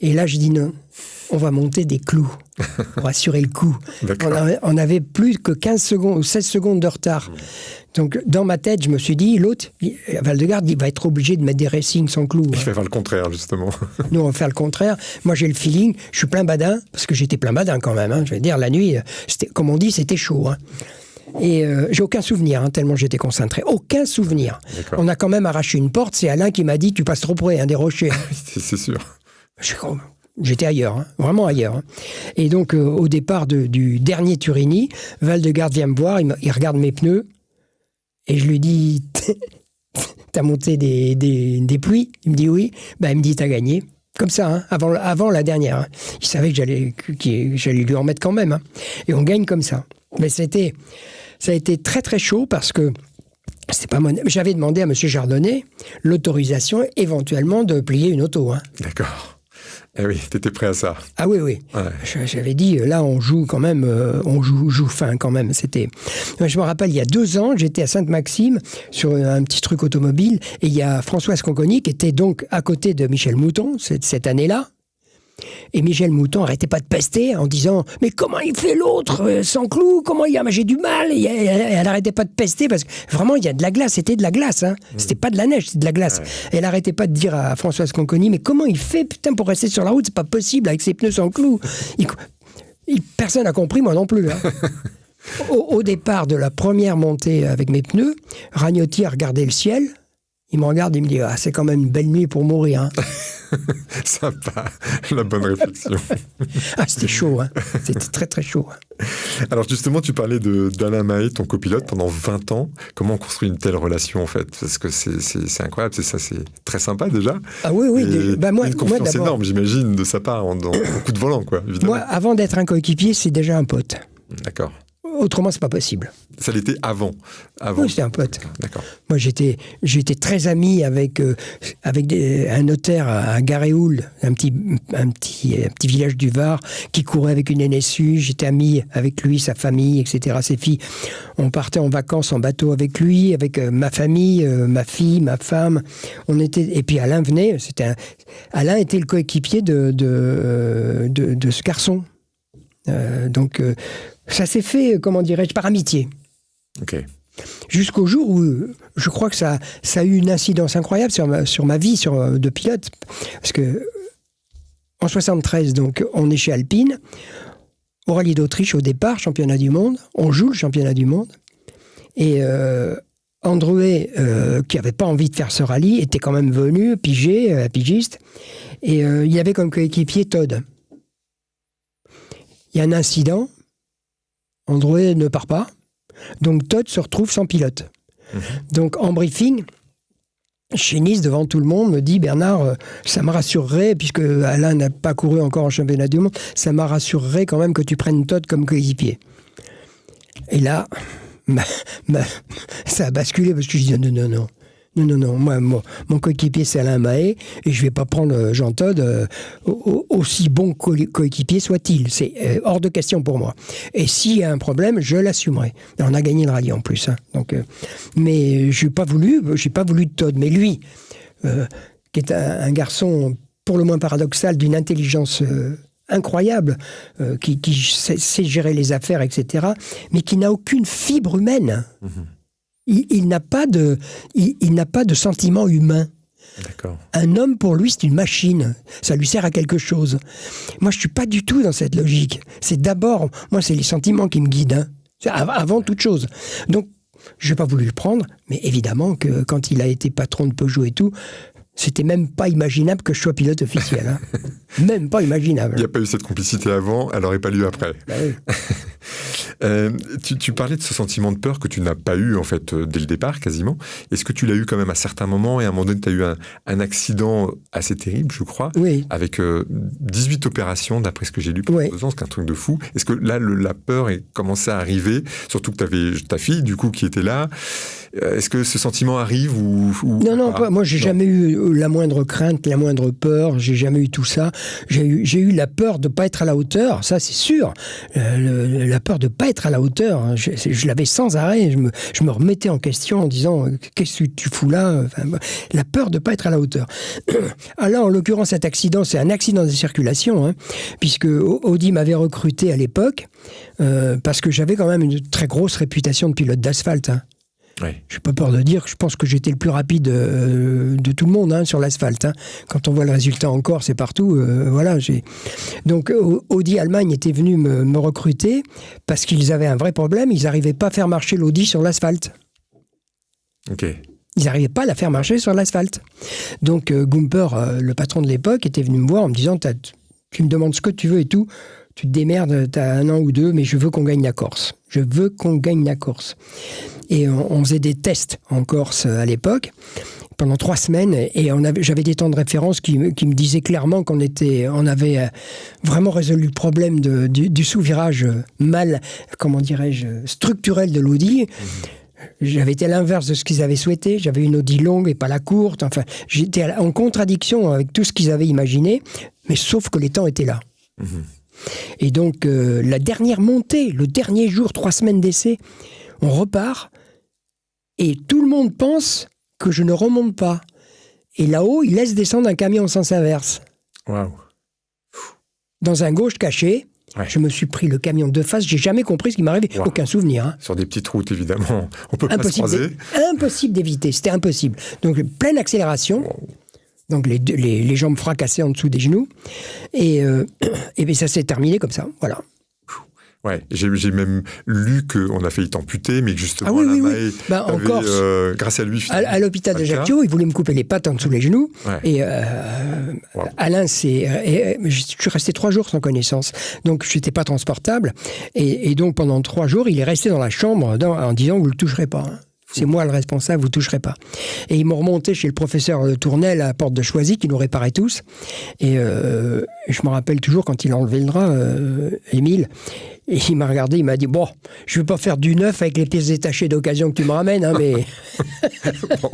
Et là, je dis non, on va monter des clous pour assurer le coup. On avait plus que 15 secondes ou 16 secondes de retard. Donc, dans ma tête, je me suis dit, l'autre, Val-de-Garde, il va être obligé de mettre des racing sans clous. Je vais faire le contraire, justement. Nous, on va faire le contraire. Moi, j'ai le feeling, je suis plein badin, parce que j'étais plein badin quand même. Hein. Je veux dire, la nuit, comme on dit, c'était chaud. Hein. Et j'ai aucun souvenir, hein, tellement j'étais concentré. Aucun souvenir. D'accord. On a quand même arraché une porte. C'est Alain qui m'a dit, tu passes trop près des rochers. C'est sûr. J'étais ailleurs, hein, vraiment ailleurs. Hein. Et donc, au départ du dernier Turini, Val-de-Garde vient me voir, il regarde mes pneus, et je lui dis, t'as monté des pluies? Il me dit oui. Il me dit, t'as gagné. Comme ça, hein, avant la dernière. Hein. Il savait que j'allais lui en mettre quand même. Hein. Et on gagne comme ça. Mais ça a été très très chaud parce que j'avais demandé à M. Chardonnay l'autorisation éventuellement de plier une auto. Hein. D'accord. Eh oui, t'étais prêt à ça. Ah oui. Ouais. J'avais dit, là, on joue quand même, on joue fin quand même. Je me rappelle, il y a 2 ans, j'étais à Sainte-Maxime sur un petit truc automobile et il y a Françoise Conconi qui était donc à côté de Michel Mouton cette année-là. Et Michel Mouton n'arrêtait pas de pester en disant « Mais comment il fait l'autre sans clou? Comment il a... J'ai du mal !» Et elle n'arrêtait pas de pester parce que vraiment, il y a de la glace. C'était de la glace. Hein. C'était pas de la neige, c'était de la glace. Ouais. Et elle n'arrêtait pas de dire à Françoise Conconi « Mais comment il fait pour rester sur la route? C'est pas possible avec ses pneus sans clou. » Personne n'a compris, moi non plus. Hein. Au départ de la première montée avec mes pneus, Ragnotti a regardé le ciel. Il me regarde, il me dit « Ah, c'est quand même une belle nuit pour mourir. Hein. » Sympa, la bonne réflexion. C'était chaud, hein. C'était très très chaud. Alors justement, tu parlais d'Alain Mahé, ton copilote, pendant 20 ans. Comment on construit une telle relation en fait? Parce que c'est incroyable, c'est très sympa déjà. Ah oui, une confiance énorme, j'imagine, de sa part, dans un coup de volant, quoi, évidemment. Moi, avant d'être un coéquipier, c'est déjà un pote. D'accord. Autrement, c'est pas possible. Ça l'était avant. Oui, c'était un pote. D'accord. Moi, j'étais très ami avec un notaire à Garéoul, un petit village du Var, qui courait avec une NSU. J'étais ami avec lui, sa famille, etc. Ses filles. On partait en vacances en bateau avec lui, avec ma famille, ma fille, ma femme. Et puis Alain venait. Alain était le coéquipier de ce garçon. Donc ça s'est fait, comment dirais-je, par amitié. Ok. Jusqu'au jour où je crois que ça a eu une incidence incroyable sur ma vie de pilote. Parce que en 73, donc, on est chez Alpine, au rallye d'Autriche au départ, championnat du monde. On joue le championnat du monde. Et Androuet, qui n'avait pas envie de faire ce rallye, était quand même venu, pigiste. Et il y avait comme coéquipier Todd. Il y a un incident. Androuet ne part pas. Donc Todd se retrouve sans pilote. Donc en briefing, chez Nice, devant tout le monde, me dit « Bernard, ça me rassurerait, puisque Alain n'a pas couru encore en championnat du monde, ça me rassurerait quand même que tu prennes Todd comme coéquipier. » Et là, ça a basculé, parce que je dis « Non, moi, mon coéquipier, c'est Alain Mahé, et je ne vais pas prendre Jean Todt, aussi bon coéquipier soit-il. C'est hors de question pour moi. Et s'il y a un problème, je l'assumerai. On a gagné le rallye en plus. Hein, donc, mais je n'ai pas voulu de Todt. Mais lui, qui est un garçon pour le moins paradoxal, d'une intelligence incroyable, qui sait gérer les affaires, etc., mais qui n'a aucune fibre humaine. Il n'a pas de sentiment humain. D'accord. Un homme, pour lui, c'est une machine. Ça lui sert à quelque chose. Moi, je ne suis pas du tout dans cette logique. C'est d'abord, moi, c'est les sentiments qui me guident. Hein. Avant toute chose. Donc, je n'ai pas voulu le prendre, mais évidemment que quand il a été patron de Peugeot et tout, c'était même pas imaginable que je sois pilote officiel. Hein. Même pas imaginable. Il n'y a pas eu cette complicité avant, elle n'aurait pas lieu après. Bah oui. Tu parlais de ce sentiment de peur que tu n'as pas eu, en fait, dès le départ, quasiment. Est-ce que tu l'as eu quand même à certains moments, et à un moment donné, tu as eu un accident assez terrible, je crois, Oui. avec 18 opérations, d'après ce que j'ai lu pendant 2 ans, c'est un truc de fou. Est-ce que là, la peur est commencé à arriver, surtout que tu avais ta fille, du coup, qui était là. Est-ce que ce sentiment arrive ou Non, pas. Moi, j'ai jamais eu la moindre crainte, la moindre peur. J'ai jamais eu tout ça. J'ai eu la peur de pas être à la hauteur. Ça, c'est sûr. La peur de pas être à la hauteur. Je l'avais sans arrêt. Je me remettais en question en disant qu'est-ce que tu fous là. Enfin, la peur de pas être à la hauteur. Alors, en l'occurrence, cet accident, c'est un accident de circulation, hein, puisque Audi m'avait recruté à l'époque parce que j'avais quand même une très grosse réputation de pilote d'asphalte. Hein. Oui. Je n'ai pas peur de dire que je pense que j'étais le plus rapide de tout le monde, hein, sur l'asphalte. Hein. Quand on voit le résultat en Corse et partout, voilà. Donc Audi Allemagne était venu me recruter parce qu'ils avaient un vrai problème. Ils n'arrivaient pas à faire marcher l'Audi sur l'asphalte. Ok. Ils n'arrivaient pas à la faire marcher sur l'asphalte. Donc Gumper, le patron de l'époque, était venu me voir en me disant tu me demandes ce que tu veux et tout. Tu te démerdes, tu as 1 an ou 2, mais je veux qu'on gagne la Corse. Je veux qu'on gagne la Corse. Et on faisait des tests en Corse à l'époque, pendant 3 semaines, et j'avais des temps de référence qui me disaient clairement qu'on avait vraiment résolu le problème du sous-virage mal, comment dirais-je, structurel de l'Audi. J'avais été à l'inverse de ce qu'ils avaient souhaité. J'avais une Audi longue et pas la courte. Enfin, j'étais en contradiction avec tout ce qu'ils avaient imaginé, mais sauf que les temps étaient là. Et donc, la dernière montée, le dernier jour, 3 semaines d'essai, on repart et tout le monde pense que je ne remonte pas. Et là-haut, ils laissent descendre un camion en sens inverse. Waouh. Dans un gauche caché, ouais. Je me suis pris le camion de face, j'ai jamais compris ce qui m'arrivait, wow. Aucun souvenir. Hein. Sur des petites routes, évidemment, on peut pas se croiser. Impossible d'éviter, c'était impossible. Donc, pleine accélération. Wow. Donc les jambes fracassées en dessous des genoux. Et bien ça s'est terminé comme ça, voilà. Ouais, j'ai même lu qu'on a failli t'amputer, mais que justement, oui. En Corse, grâce à lui, à l'hôpital d'Ajaccio, il voulait me couper les pattes en dessous les genoux. Ouais. Et wow. Alain, je suis resté 3 jours sans connaissance. Donc, je n'étais pas transportable. Et donc, pendant 3 jours, il est resté dans la chambre en disant, vous ne le toucherez pas. Hein. C'est moi le responsable, vous ne toucherez pas. Et ils m'ont remonté chez le professeur Tournel à la porte de Choisy, qui nous réparait tous. Et je me rappelle toujours quand il a enlevé le drap, Émile, et il m'a regardé, il m'a dit, bon, je ne vais pas faire du neuf avec les pièces détachées d'occasion que tu me ramènes, hein, mais... Bon.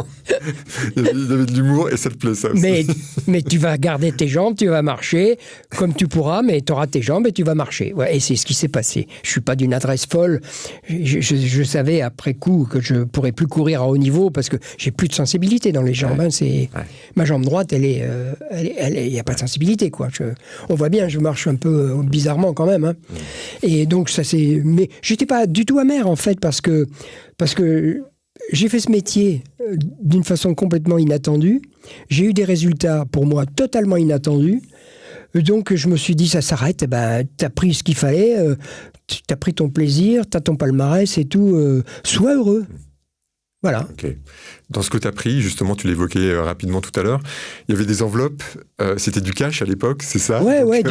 Il y avait de l'humour et ça te plaît, ça aussi. Mais tu vas garder tes jambes, tu vas marcher comme tu pourras, mais tu auras tes jambes et tu vas marcher. Ouais, et c'est ce qui s'est passé. Je ne suis pas d'une adresse folle. Je savais après coup que je ne pourrais plus courir à haut niveau parce que j'ai plus de sensibilité dans les jambes. Ouais. Hein, ma jambe droite, il n'y a pas de sensibilité, quoi. On voit bien, je marche un peu bizarrement quand même. Hein. Et donc, ça c'est... Mais j'étais pas du tout amer, en fait, parce que j'ai fait ce métier d'une façon complètement inattendue. J'ai eu des résultats, pour moi, totalement inattendus. Donc, je me suis dit, ça s'arrête. Eh ben, t'as pris ce qu'il fallait, t'as pris ton plaisir, t'as ton palmarès et tout. Sois heureux. Voilà. Okay. Dans ce que tu as pris, justement, tu l'évoquais rapidement tout à l'heure, il y avait des enveloppes, c'était du cash à l'époque, c'est ça? Ouais.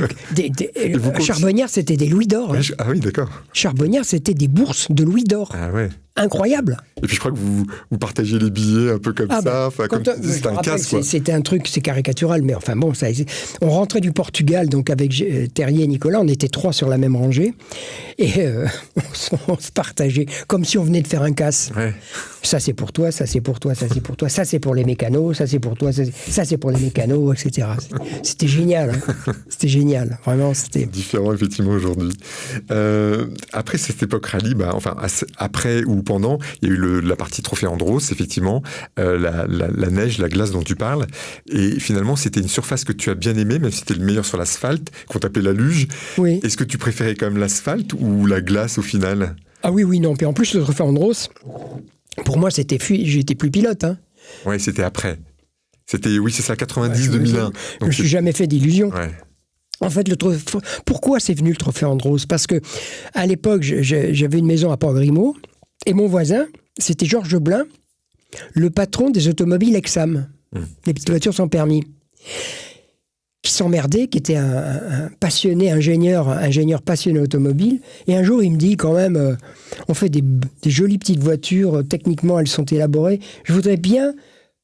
Charbonnières, c'était des louis d'or. Ouais, ah oui, d'accord. Charbonnières, c'était des bourses de louis d'or. Ah ouais. Incroyable. Et puis je crois que vous partagiez les billets un peu comme ça. Enfin, comme c'était un casse, quoi. C'était un truc, c'est caricatural, mais enfin bon, on rentrait du Portugal, donc avec Terrier et Nicolas, on était 3 sur la même rangée, et on se partageait comme si on venait de faire un casse. Ouais. Ça c'est pour toi, ça c'est pour toi, ça c'est pour toi, ça c'est pour les mécanos, ça c'est pour toi, ça c'est pour les mécanos, etc. C'était génial, hein. C'était génial, vraiment. C'était différent effectivement aujourd'hui. Après cette époque rallye, après ou pendant, il y a eu la partie Trophée Andros, effectivement, la neige, la glace dont tu parles, et finalement c'était une surface que tu as bien aimée, même si c'était le meilleur sur l'asphalte, qu'on t'appelait la luge. Oui. Est-ce que tu préférais quand même l'asphalte ou la glace au final? Ah oui, non, puis en plus le Trophée Andros, pour moi j'étais plus pilote. Hein. Oui, c'était après. Oui, c'est ça, 90-2001. Je me suis jamais fait d'illusions. Ouais. En fait, pourquoi c'est venu le Trophée Andros? Parce que à l'époque, j'avais une maison à Port-Grimaud, et mon voisin, c'était Georges Blin, le patron des automobiles Exam, les petites voitures sans permis. qui s'emmerdait, qui était un passionné, ingénieur passionné automobile. Et un jour, il me dit quand même, on fait des jolies petites voitures, techniquement, elles sont élaborées. Je voudrais bien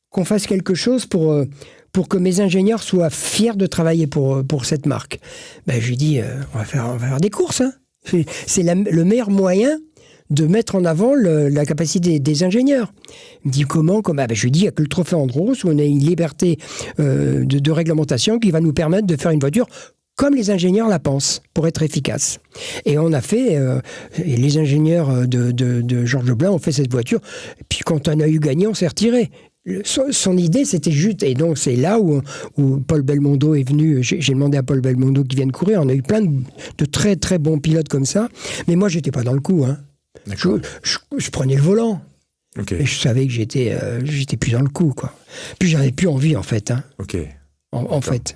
qu'on fasse quelque chose pour que mes ingénieurs soient fiers de travailler pour cette marque. Ben, je lui dis, on va faire des courses. Hein. C'est le meilleur moyen de mettre en avant la capacité des ingénieurs. Il me dit comment ben, je lui dis, il n'y a que le trophée Andros où on a une liberté de réglementation qui va nous permettre de faire une voiture comme les ingénieurs la pensent, pour être efficace. Et on a fait, et les ingénieurs de Georges Blin ont fait cette voiture, et puis quand on a eu gagné, on s'est retiré. Son idée, c'était juste, et donc c'est là où Paul Belmondo est venu, j'ai demandé à Paul Belmondo qu'il vienne courir, on a eu plein de très très bons pilotes comme ça, mais moi j'étais pas dans le coup, hein. Je prenais le volant. Okay. Et je savais que j'étais plus dans le coup, quoi. Puis j'en avais plus envie, en fait. Hein. Ok. En fait.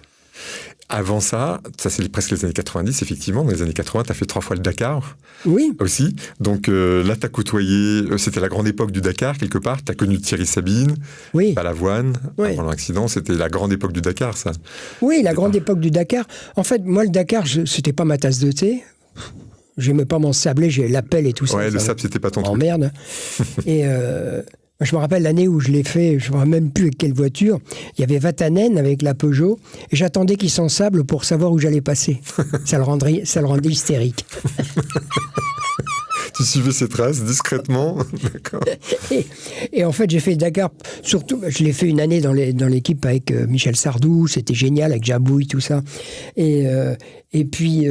Avant ça c'est presque les années 90, effectivement. Dans les années 80, tu as fait 3 fois le Dakar. Oui. Aussi. Donc là, tu as côtoyé, c'était la grande époque du Dakar, quelque part. Tu as connu Thierry Sabine, oui. Balavoine, oui. Avant l'accident. C'était la grande époque du Dakar, ça. Oui, la grande époque du Dakar. En fait, moi, le Dakar, c'était pas ma tasse de thé. J'aimais pas mon sablé, j'ai la pelle et tout ça. Ouais, le sable, c'était pas ton truc. Merde. Et je me rappelle l'année où je l'ai fait, je ne me rappelle même plus avec quelle voiture. Il y avait Vatanen avec la Peugeot, et j'attendais qu'il s'ensable pour savoir où j'allais passer. Ça le rendait hystérique. Tu suivais ses traces discrètement. D'accord. Et en fait, j'ai fait le Dakar, surtout, je l'ai fait une année dans l'équipe avec Michel Sardou, c'était génial, avec Jabouille, tout ça. Et puis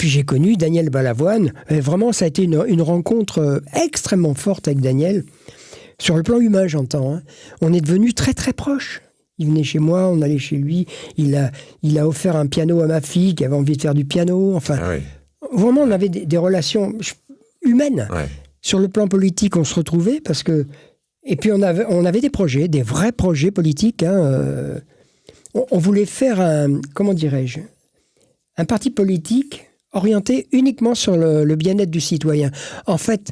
j'ai connu Daniel Balavoine. Et vraiment, ça a été une rencontre extrêmement forte avec Daniel. Sur le plan humain, j'entends. Hein. On est devenus très, très proches. Il venait chez moi, on allait chez lui. Il a offert un piano à ma fille qui avait envie de faire du piano. Enfin, vraiment, on avait des relations humaines. Ouais. Sur le plan politique, on se retrouvait parce que... Et puis, on avait des projets, des vrais projets politiques. Hein. On voulait faire comment dirais-je, un parti politique orienté uniquement sur le bien-être du citoyen. En fait,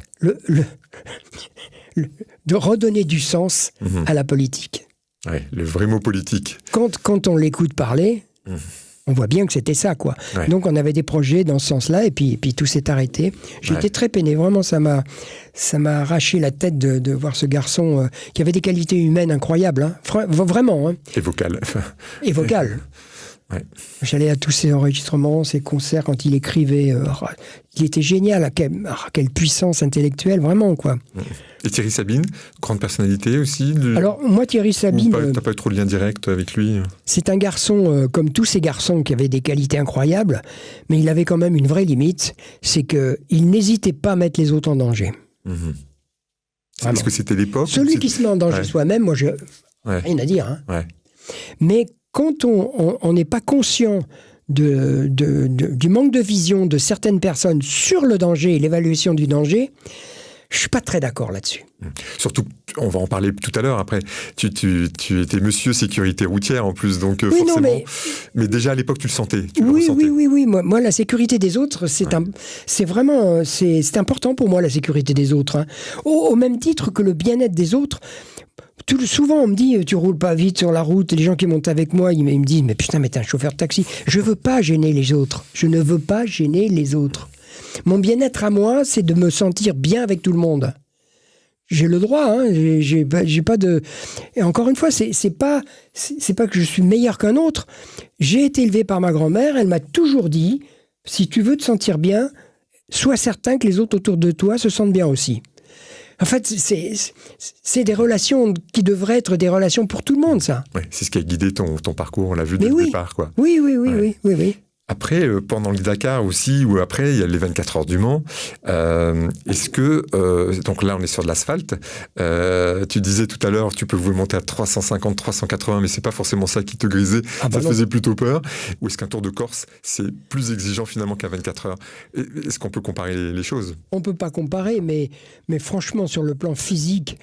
de redonner du sens à la politique. Ouais, le vrai mot politique. Quand on l'écoute parler, on voit bien que c'était ça, quoi. Ouais. Donc, on avait des projets dans ce sens-là, et puis tout s'est arrêté. J'étais très peiné. Vraiment, ça m'a arraché la tête de voir ce garçon qui avait des qualités humaines incroyables. Hein. Vraiment. Hein. Et vocales. Et vocales. Ouais. J'allais à tous ses enregistrements, ses concerts, quand il écrivait. Il était génial. Quelle puissance intellectuelle, vraiment, quoi. Et Thierry Sabine, grande personnalité aussi. Alors, moi, Thierry Sabine... T'as pas eu trop de lien direct avec lui? C'est un garçon, comme tous ces garçons, qui avait des qualités incroyables, mais il avait quand même une vraie limite, c'est qu'il n'hésitait pas à mettre les autres en danger. Est-ce que c'était l'époque? Celui qui se met en danger soi-même, moi, j'ai rien à dire. Hein. Ouais. Mais quand on n'est pas conscient du manque de vision de certaines personnes sur le danger et l'évaluation du danger, je ne suis pas très d'accord là-dessus. Surtout, on va en parler tout à l'heure après, tu étais monsieur sécurité routière en plus, donc oui, forcément... Non, mais déjà à l'époque, tu le sentais, Oui. Moi, la sécurité des autres, c'est vraiment... C'est important pour moi, la sécurité des autres. Hein. Au même titre que le bien-être des autres... Souvent, on me dit, tu roules pas vite sur la route. Les gens qui montent avec moi, ils me disent, mais putain, mais t'es un chauffeur de taxi. Je veux pas gêner les autres. Je ne veux pas gêner les autres. Mon bien-être à moi, c'est de me sentir bien avec tout le monde. J'ai le droit, hein. J'ai pas de... Et encore une fois, c'est pas que je suis meilleur qu'un autre. J'ai été élevé par ma grand-mère. Elle m'a toujours dit, si tu veux te sentir bien, sois certain que les autres autour de toi se sentent bien aussi. En fait, c'est des relations qui devraient être des relations pour tout le monde, ça. Oui, c'est ce qui a guidé ton parcours, on l'a vu dès le départ, quoi. Oui. Après, pendant le Dakar aussi, ou après, il y a les 24 heures du Mans. Est-ce que... donc là, on est sur de l'asphalte. Tu disais tout à l'heure, tu peux vous monter à 350, 380, mais c'est pas forcément ça qui te grisait. Ça te faisait plutôt peur. Ou est-ce qu'un Tour de Corse, c'est plus exigeant finalement qu'un 24 heures? Est-ce qu'on peut comparer les choses? On peut pas comparer, mais franchement, sur le plan physique,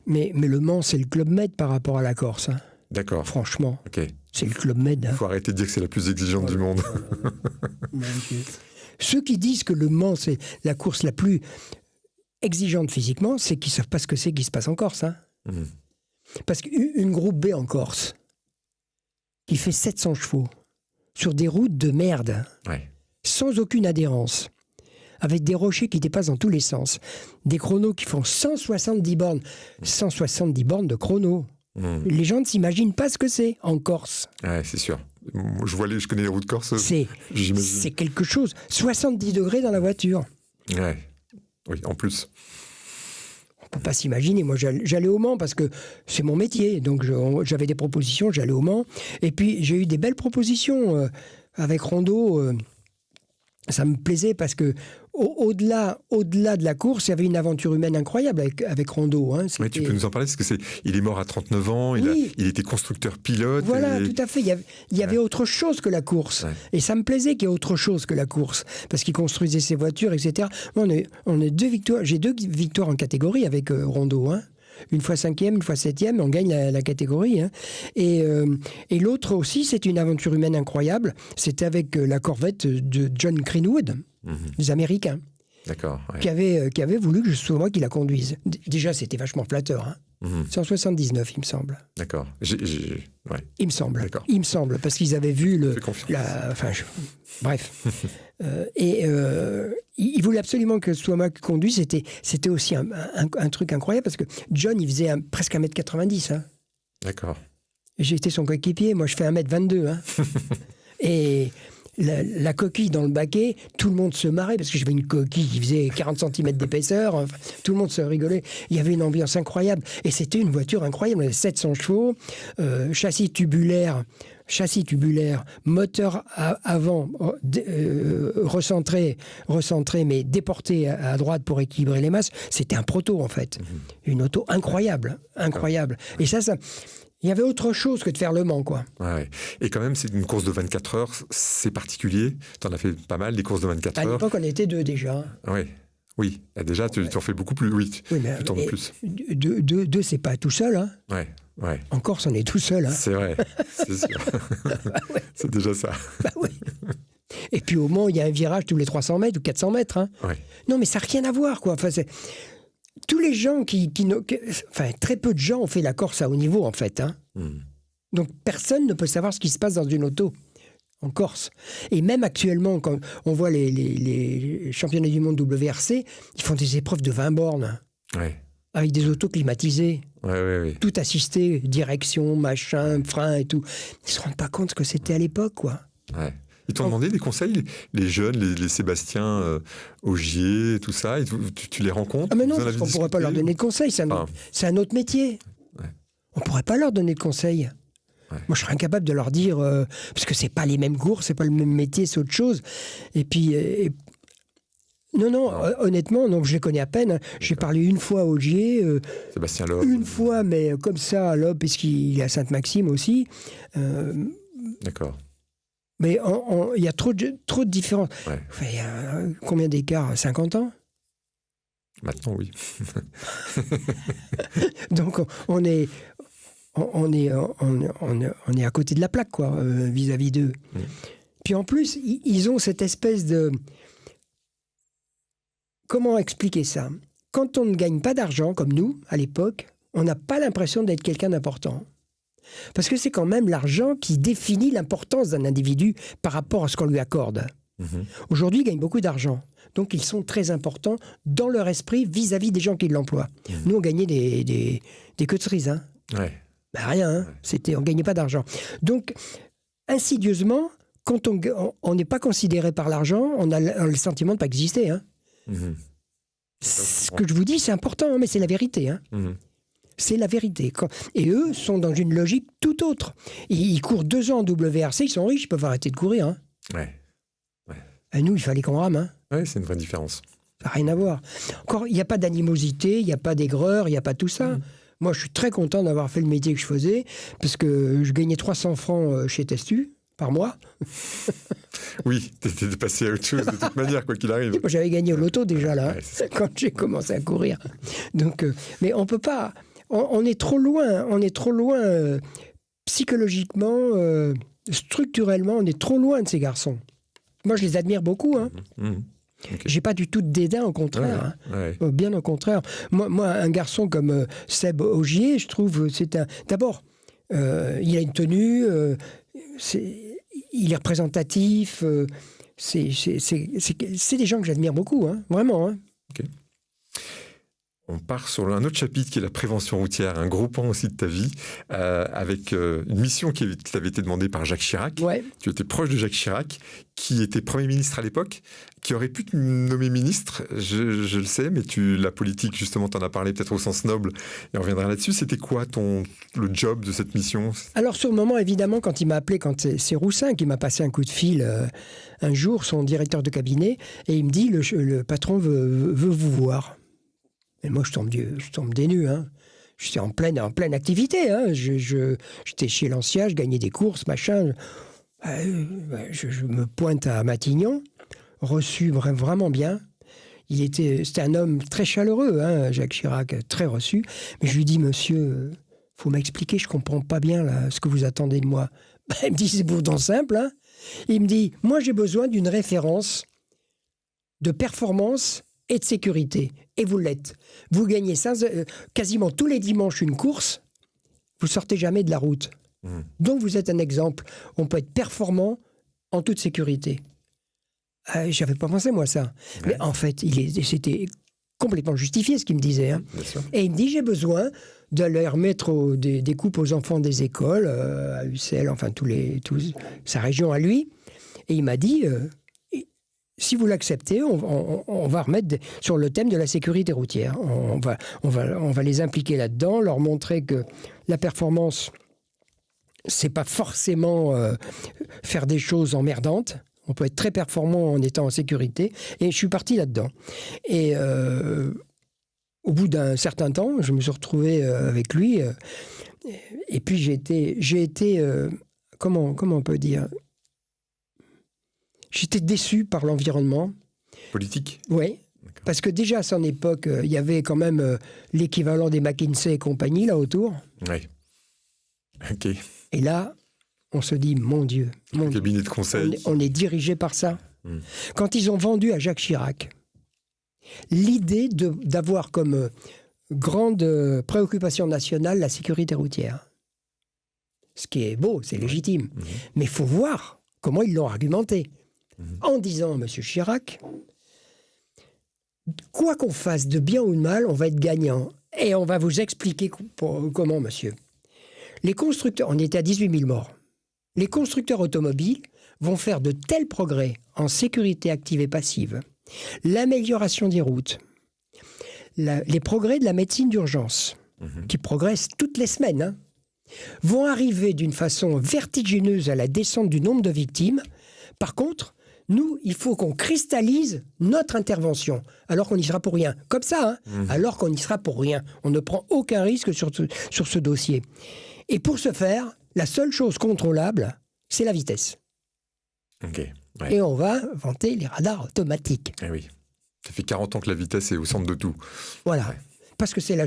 mais le Mans, c'est le Club Med par rapport à la Corse. Hein. D'accord. Franchement. Ok. C'est le Club Med. Il faut arrêter de dire que c'est la plus exigeante du monde. Ceux qui disent que le Mans, c'est la course la plus exigeante physiquement, c'est qu'ils ne savent pas ce que c'est qui se passe en Corse. Hein. Parce qu'une groupe B en Corse, qui fait 700 chevaux, sur des routes de merde, sans aucune adhérence, avec des rochers qui dépassent dans tous les sens, des chronos qui font 170 bornes, 170 bornes de chrono. Les gens ne s'imaginent pas ce que c'est en Corse. Ouais, c'est sûr. Je connais les routes corse. C'est quelque chose. 70 degrés dans la voiture. Ouais. Oui, en plus. On peut pas s'imaginer. Moi, j'allais au Mans parce que c'est mon métier. Donc, j'avais des propositions, j'allais au Mans. Et puis, j'ai eu des belles propositions avec Rondeau. Ça me plaisait parce que au-delà de la course, il y avait une aventure humaine incroyable avec Rondeau. Hein. Ouais, tu peux nous en parler parce que il est mort à 39 ans, il était constructeur-pilote. Voilà, tout à fait. Il y avait autre chose que la course. Ouais. Et ça me plaisait qu'il y ait autre chose que la course. Parce qu'il construisait ses voitures, etc. Moi, on a 2 victoires. J'ai 2 victoires en catégorie avec Rondeau. Hein. Une fois 5e, une fois 7e, on gagne la catégorie. Hein. Et l'autre aussi, c'est une aventure humaine incroyable. C'était avec la Corvette de John Greenwood, les Américains. D'accord. Ouais. Qui avait voulu que ce soit moi qui la conduise. Déjà, c'était vachement flatteur. Hein. C'est en 79, il me semble. D'accord. Ouais. Il me semble. D'accord. Il me semble, parce qu'ils avaient vu bref. Il voulait absolument que ce soit moi qui conduise. C'était aussi un truc incroyable, parce que John, il faisait presque 1m90. Hein. D'accord. J'ai été son coéquipier. Moi, je fais 1m22. Hein. Et la coquille dans le baquet, tout le monde se marrait parce que j'avais une coquille qui faisait 40 cm d'épaisseur. Enfin, tout le monde se rigolait. Il y avait une ambiance incroyable. Et c'était une voiture incroyable. On avait 700 chevaux, châssis tubulaire, moteur avant recentré, mais déporté à droite pour équilibrer les masses. C'était un proto, en fait. Une auto incroyable. Et ça... Il y avait autre chose que de faire Le Mans, quoi. Ouais. Et quand même, c'est une course de 24 heures, c'est particulier. Tu en as fait pas mal, des courses de 24 heures. À l'époque, on était 2 déjà. Ouais. Oui, déjà, tu en fais beaucoup plus. Oui, mais tu en fais plus. 2, c'est pas tout seul. Hein. Ouais. En Corse, on est tout seul. Hein. C'est vrai, c'est sûr. C'est déjà ça. Bah oui. Et puis au Mans, il y a un virage tous les 300 mètres ou 400 mètres. Hein. Ouais. Non, mais ça n'a rien à voir, quoi. Enfin, tous les gens très peu de gens ont fait la Corse à haut niveau, en fait. Hein. Donc, personne ne peut savoir ce qui se passe dans une auto en Corse. Et même actuellement, quand on voit les championnats du monde WRC, ils font des épreuves de 20 bornes. Ouais. Avec des autos climatisées. Ouais. Tout assisté, direction, machin, frein et tout. Ils se rendent pas compte ce que c'était à l'époque, quoi. Ouais. Ils t'ont demandé des conseils, les jeunes, les Sébastien Ogier, tout ça, et tu les rencontres? Ah mais non, parce qu'on ne pourrait pas leur donner de conseils, c'est un autre métier. Ouais. On ne pourrait pas leur donner de conseils. Ouais. Moi, je serais incapable de leur dire, parce que c'est pas les mêmes cours, c'est pas le même métier, c'est autre chose. Et puis... Non, honnêtement, non, je les connais à peine. J'ai parlé une fois à Ogier. Sébastien Loeb. Une fois, mais comme ça, à Loeb, puisqu'il est à Sainte-Maxime aussi. D'accord. Mais il y a trop de différences. Ouais. Enfin, il y a combien d'écart? 50 ans? Maintenant, oui. Donc, on est à côté de la plaque, quoi, vis-à-vis d'eux. Puis en plus, ils ont cette espèce de... Comment expliquer ça? Quand on ne gagne pas d'argent, comme nous, à l'époque, on n'a pas l'impression d'être quelqu'un d'important. Parce que c'est quand même l'argent qui définit l'importance d'un individu par rapport à ce qu'on lui accorde. Aujourd'hui, ils gagnent beaucoup d'argent. Donc, ils sont très importants dans leur esprit vis-à-vis des gens qui l'emploient. Nous, on gagnait des queues de cerises. Hein. Ouais. Ben, rien. Hein. On ne gagnait pas d'argent. Donc, insidieusement, quand on n'est pas considéré par l'argent, on a le sentiment de ne pas exister. Hein. Ce que je vous dis, c'est important, hein, mais c'est la vérité. Hein. C'est la vérité. Et eux sont dans une logique tout autre. Ils courent 2 ans en WRC, ils sont riches, ils peuvent arrêter de courir. Hein. Ouais. Et nous, il fallait qu'on rame. Hein. Ouais, c'est une vraie différence. Ça n'a rien à voir. Encore, il n'y a pas d'animosité, il n'y a pas d'aigreur, il n'y a pas tout ça. Moi, je suis très content d'avoir fait le métier que je faisais, parce que je gagnais 300 francs chez Testu par mois. Oui, t'étais passé à autre chose de toute manière, quoi qu'il arrive. Moi, j'avais gagné au loto déjà, là, quand j'ai commencé à courir. Donc, mais on peut pas... On est trop loin, psychologiquement, structurellement, on est trop loin de ces garçons. Moi, je les admire beaucoup. Hein. Okay. J'ai pas du tout de dédain, au contraire. Ouais. Bien au contraire. Moi, un garçon comme Seb Ogier, je trouve, D'abord, il a une tenue, il est représentatif. C'est des gens que j'admire beaucoup, hein, vraiment. Hein. Ok. On part sur un autre chapitre qui est la prévention routière, un gros pan aussi de ta vie, avec une mission qui t'avait été demandée par Jacques Chirac. Ouais. Tu étais proche de Jacques Chirac, qui était Premier ministre à l'époque, qui aurait pu te nommer ministre, je le sais, mais la politique, justement, t'en as parlé peut-être au sens noble, et on reviendra là-dessus. C'était quoi le job de cette mission ? Alors sur le moment, évidemment, quand il m'a appelé, quand c'est Roussin qui m'a passé un coup de fil un jour, son directeur de cabinet, et il me dit, le patron veut vous voir. Et moi, je tombe des nues, hein. J'étais en pleine activité, hein. J'étais chez Lancia, je gagnais des courses, machin. Je me pointe à Matignon, reçu vraiment bien. C'était un homme très chaleureux, hein, Jacques Chirac, très reçu. Mais je lui dis, monsieur, faut m'expliquer, je comprends pas bien là, ce que vous attendez de moi. Il me dit, c'est pourtant simple, hein. Il me dit, moi, j'ai besoin d'une référence de performance et de sécurité. Et vous l'êtes. Vous gagnez ça, quasiment tous les dimanches une course, vous sortez jamais de la route. Donc vous êtes un exemple. On peut être performant en toute sécurité. J'avais pas pensé moi ça. Ouais. Mais en fait, c'était complètement justifié ce qu'il me disait. Hein. Et il me dit, j'ai besoin de leur mettre des coupes aux enfants des écoles, à UCL, enfin sa région à lui. Et il m'a dit... si vous l'acceptez, on va remettre sur le thème de la sécurité routière. On va les impliquer là-dedans, leur montrer que la performance, c'est pas forcément faire des choses emmerdantes. On peut être très performant en étant en sécurité. Et je suis parti là-dedans. Et au bout d'un certain temps, je me suis retrouvé avec lui. Et puis j'ai été comment on peut dire ? J'étais déçu par l'environnement. Politique ? Oui, parce que déjà à son époque, il y avait quand même l'équivalent des McKinsey et compagnie là autour. Oui. Ok. Et là, on se dit, mon Dieu. Cabinet de conseil. On est dirigé par ça. Quand ils ont vendu à Jacques Chirac l'idée d'avoir comme grande préoccupation nationale la sécurité routière, ce qui est beau, c'est légitime. Mais il faut voir comment ils l'ont argumenté. En disant, monsieur Chirac, quoi qu'on fasse de bien ou de mal, on va être gagnant. Et on va vous expliquer comment, monsieur. Les constructeurs, on était à 18 000 morts. Les constructeurs automobiles vont faire de tels progrès en sécurité active et passive, l'amélioration des routes, les progrès de la médecine d'urgence, qui progressent toutes les semaines, hein, vont arriver d'une façon vertigineuse à la descente du nombre de victimes. Par contre, nous, il faut qu'on cristallise notre intervention, alors qu'on y sera pour rien. Comme ça, hein, alors qu'on y sera pour rien. On ne prend aucun risque sur ce dossier. Et pour ce faire, la seule chose contrôlable, c'est la vitesse. Ok. Ouais. Et on va inventer les radars automatiques. Eh oui. Ça fait 40 ans que la vitesse est au centre de tout. Voilà. Ouais. Parce que c'est la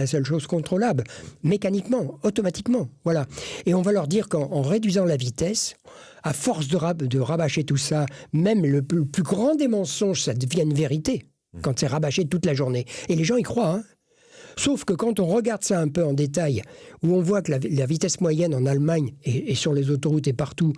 seule chose contrôlable, mécaniquement, automatiquement. Voilà. Et on va leur dire qu'en réduisant la vitesse, à force de rabâcher tout ça, même le plus grand des mensonges, ça devient une vérité, quand c'est rabâché toute la journée. Et les gens y croient, hein. Sauf que quand on regarde ça un peu en détail, où on voit que la vitesse moyenne en Allemagne, et sur les autoroutes et partout,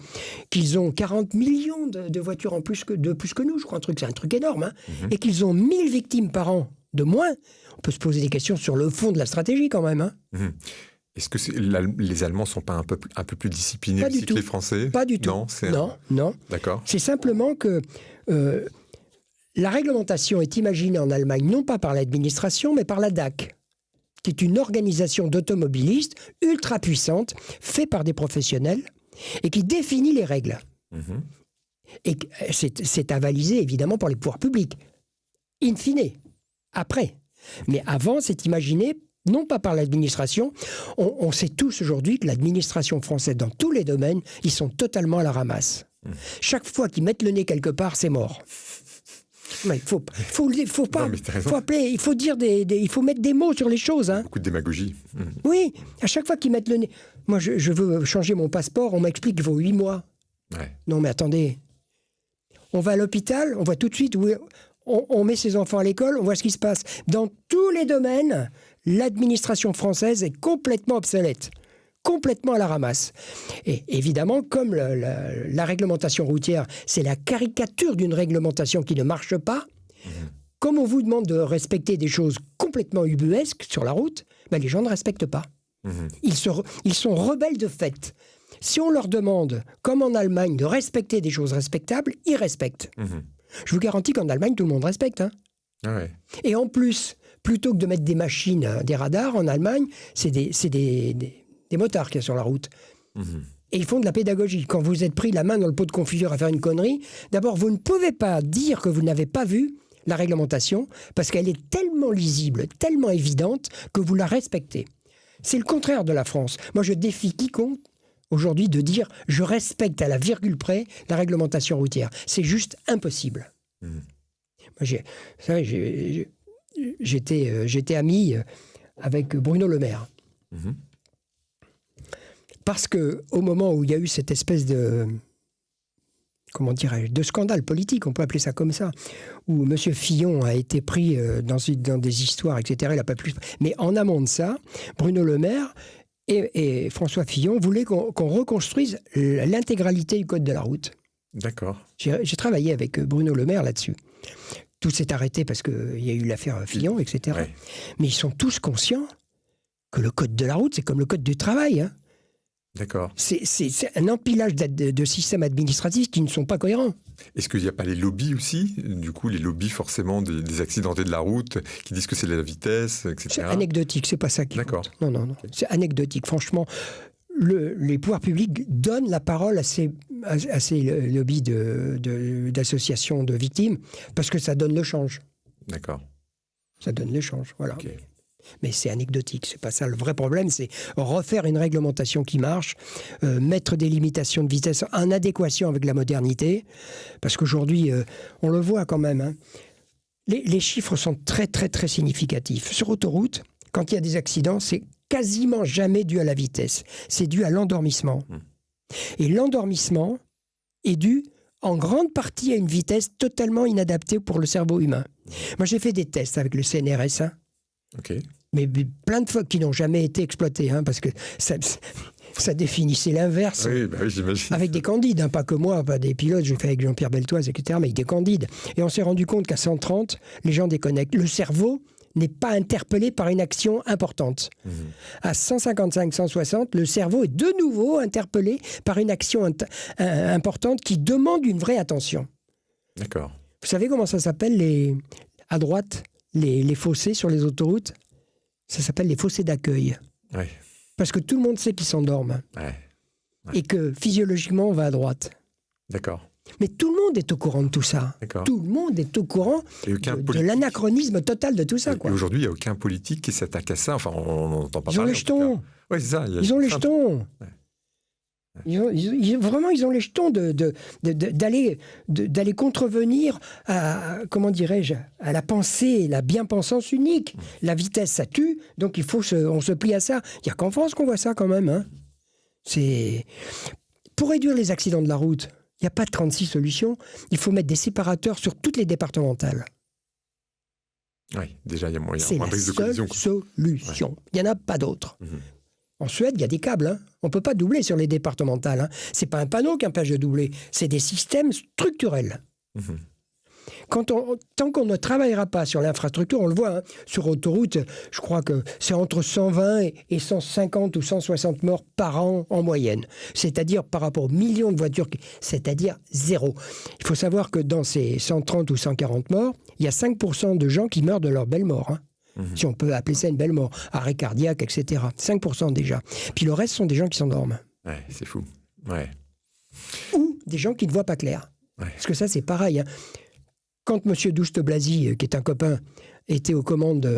qu'ils ont 40 millions de voitures en plus que nous, je crois, c'est un truc énorme, hein, et qu'ils ont 1000 victimes par an de moins, on peut se poser des questions sur le fond de la stratégie quand même. Hein. Est-ce que les Allemands ne sont pas un peu plus disciplinés aussi que les Français ? Pas du tout. Non. D'accord. C'est simplement que la réglementation est imaginée en Allemagne non pas par l'administration, mais par la DAC, qui est une organisation d'automobilistes ultra puissante, faite par des professionnels, et qui définit les règles. Et c'est avalisé évidemment par les pouvoirs publics. In fine. Après. Mais avant, c'est imaginé, non pas par l'administration. On sait tous aujourd'hui que l'administration française, dans tous les domaines, ils sont totalement à la ramasse. Chaque fois qu'ils mettent le nez quelque part, c'est mort. Mais faut pas. Non, faut appeler. Il faut dire il faut mettre des mots sur les choses. Hein. Beaucoup de démagogie. Oui. À chaque fois qu'ils mettent le nez. Moi, je veux changer mon passeport. On m'explique qu'il faut 8 mois. Ouais. Non, mais attendez. On va à l'hôpital. On voit tout de suite où. On met ses enfants à l'école, on voit ce qui se passe. Dans tous les domaines, l'administration française est complètement obsolète. complètement à la ramasse. Et évidemment, comme la réglementation routière, c'est la caricature d'une réglementation qui ne marche pas, comme on vous demande de respecter des choses complètement ubuesques sur la route, ben les gens ne respectent pas. Ils sont rebelles de fait. Si on leur demande, comme en Allemagne, de respecter des choses respectables, ils respectent. Je vous garantis qu'en Allemagne, tout le monde respecte. Hein. Ah ouais. Et en plus, plutôt que de mettre des machines, des radars, en Allemagne, c'est des motards qu'il y a sur la route. Et ils font de la pédagogie. Quand vous êtes pris la main dans le pot de confiture à faire une connerie, d'abord, vous ne pouvez pas dire que vous n'avez pas vu la réglementation, parce qu'elle est tellement lisible, tellement évidente, que vous la respectez. C'est le contraire de la France. Moi, je défie quiconque aujourd'hui de dire « je respecte à la virgule près la réglementation routière ». C'est juste impossible. Moi, j'étais ami avec Bruno Le Maire. Parce qu'au moment où il y a eu cette espèce de... comment dirais-je, de scandale politique, on peut appeler ça comme ça, où M. Fillon a été pris dans des histoires, etc. Il n'a pas plus... Mais en amont de ça, Bruno Le Maire et François Fillon voulaient qu'on reconstruise l'intégralité du code de la route. D'accord. J'ai travaillé avec Bruno Le Maire là-dessus. Tout s'est arrêté parce qu'il y a eu l'affaire Fillon, etc. Ouais. Mais ils sont tous conscients que le code de la route, c'est comme le code du travail, hein. D'accord. C'est un empilage de systèmes administratifs qui ne sont pas cohérents. Est-ce qu'il n'y a pas les lobbies aussi ? Du coup, les lobbies forcément des accidentés de la route qui disent que c'est la vitesse, etc. C'est anecdotique, c'est pas ça qui D'accord. compte. Non. Okay. C'est anecdotique. Franchement, les pouvoirs publics donnent la parole à ces lobbies d'associations de victimes parce que ça donne le change. D'accord. Ça donne le change, voilà. Okay. Mais c'est anecdotique, c'est pas ça. Le vrai problème, c'est refaire une réglementation qui marche, mettre des limitations de vitesse en adéquation avec la modernité, parce qu'aujourd'hui, on le voit quand même, hein, les chiffres sont très très très significatifs. Sur autoroute, quand il y a des accidents, c'est quasiment jamais dû à la vitesse, c'est dû à l'endormissement. Et l'endormissement est dû en grande partie à une vitesse totalement inadaptée pour le cerveau humain. Moi, j'ai fait des tests avec le CNRS, hein. Okay. Mais plein de fois qui n'ont jamais été exploités, hein, parce que ça définissait l'inverse. Oui, j'imagine. Avec des candides, hein, pas que moi, pas des pilotes, j'ai fait avec Jean-Pierre Beltoise, etc., mais avec des candides. Et on s'est rendu compte qu'à 130, les gens déconnectent. Le cerveau n'est pas interpellé par une action importante. À 155, 160, le cerveau est de nouveau interpellé par une action importante qui demande une vraie attention. D'accord. Vous savez comment ça s'appelle, à droite, les fossés sur les autoroutes? Ça s'appelle les fossés d'accueil. Ouais. Parce que tout le monde sait qu'ils s'endorment. Ouais. Et que physiologiquement, on va à droite. D'accord. Mais tout le monde est au courant de tout ça. D'accord. Tout le monde est au courant de l'anachronisme total de tout ça. Et aujourd'hui, il n'y a aucun politique qui s'attaque à ça. Enfin, on n'entend pas parler. Ils ont les jetons. Oui, c'est ça. Ils ont les jetons. Ouais. Vraiment, ils ont les jetons d'aller contrevenir à, comment dirais-je, à la pensée, la bien-pensance unique. La vitesse, ça tue, donc on se plie à ça. Il n'y a qu'en France qu'on voit ça quand même. Hein. Pour réduire les accidents de la route, il n'y a pas de 36 solutions. Il faut mettre des séparateurs sur toutes les départementales. Oui, déjà, il y a moyen. C'est la seule solution. Ouais. Il n'y en a pas d'autre. En Suède, il y a des câbles. Hein. On ne peut pas doubler sur les départementales. Hein. Ce n'est pas un panneau qui empêche de doubler. C'est des systèmes structurels. Tant qu'on ne travaillera pas sur l'infrastructure, on le voit, hein, sur autoroute, je crois que c'est entre 120 et 150 ou 160 morts par an en moyenne. C'est-à-dire par rapport aux millions de voitures, c'est-à-dire zéro. Il faut savoir que dans ces 130 ou 140 morts, il y a 5% de gens qui meurent de leur belle mort. Hein. Si on peut appeler ça une belle mort, arrêt cardiaque, etc. 5% déjà. Puis le reste sont des gens qui s'endorment. Ouais, c'est fou. Ouais. Ou des gens qui ne voient pas clair. Ouais. Parce que ça, c'est pareil. Hein. Quand M. Douste-Blazy, qui est un copain, était aux commandes...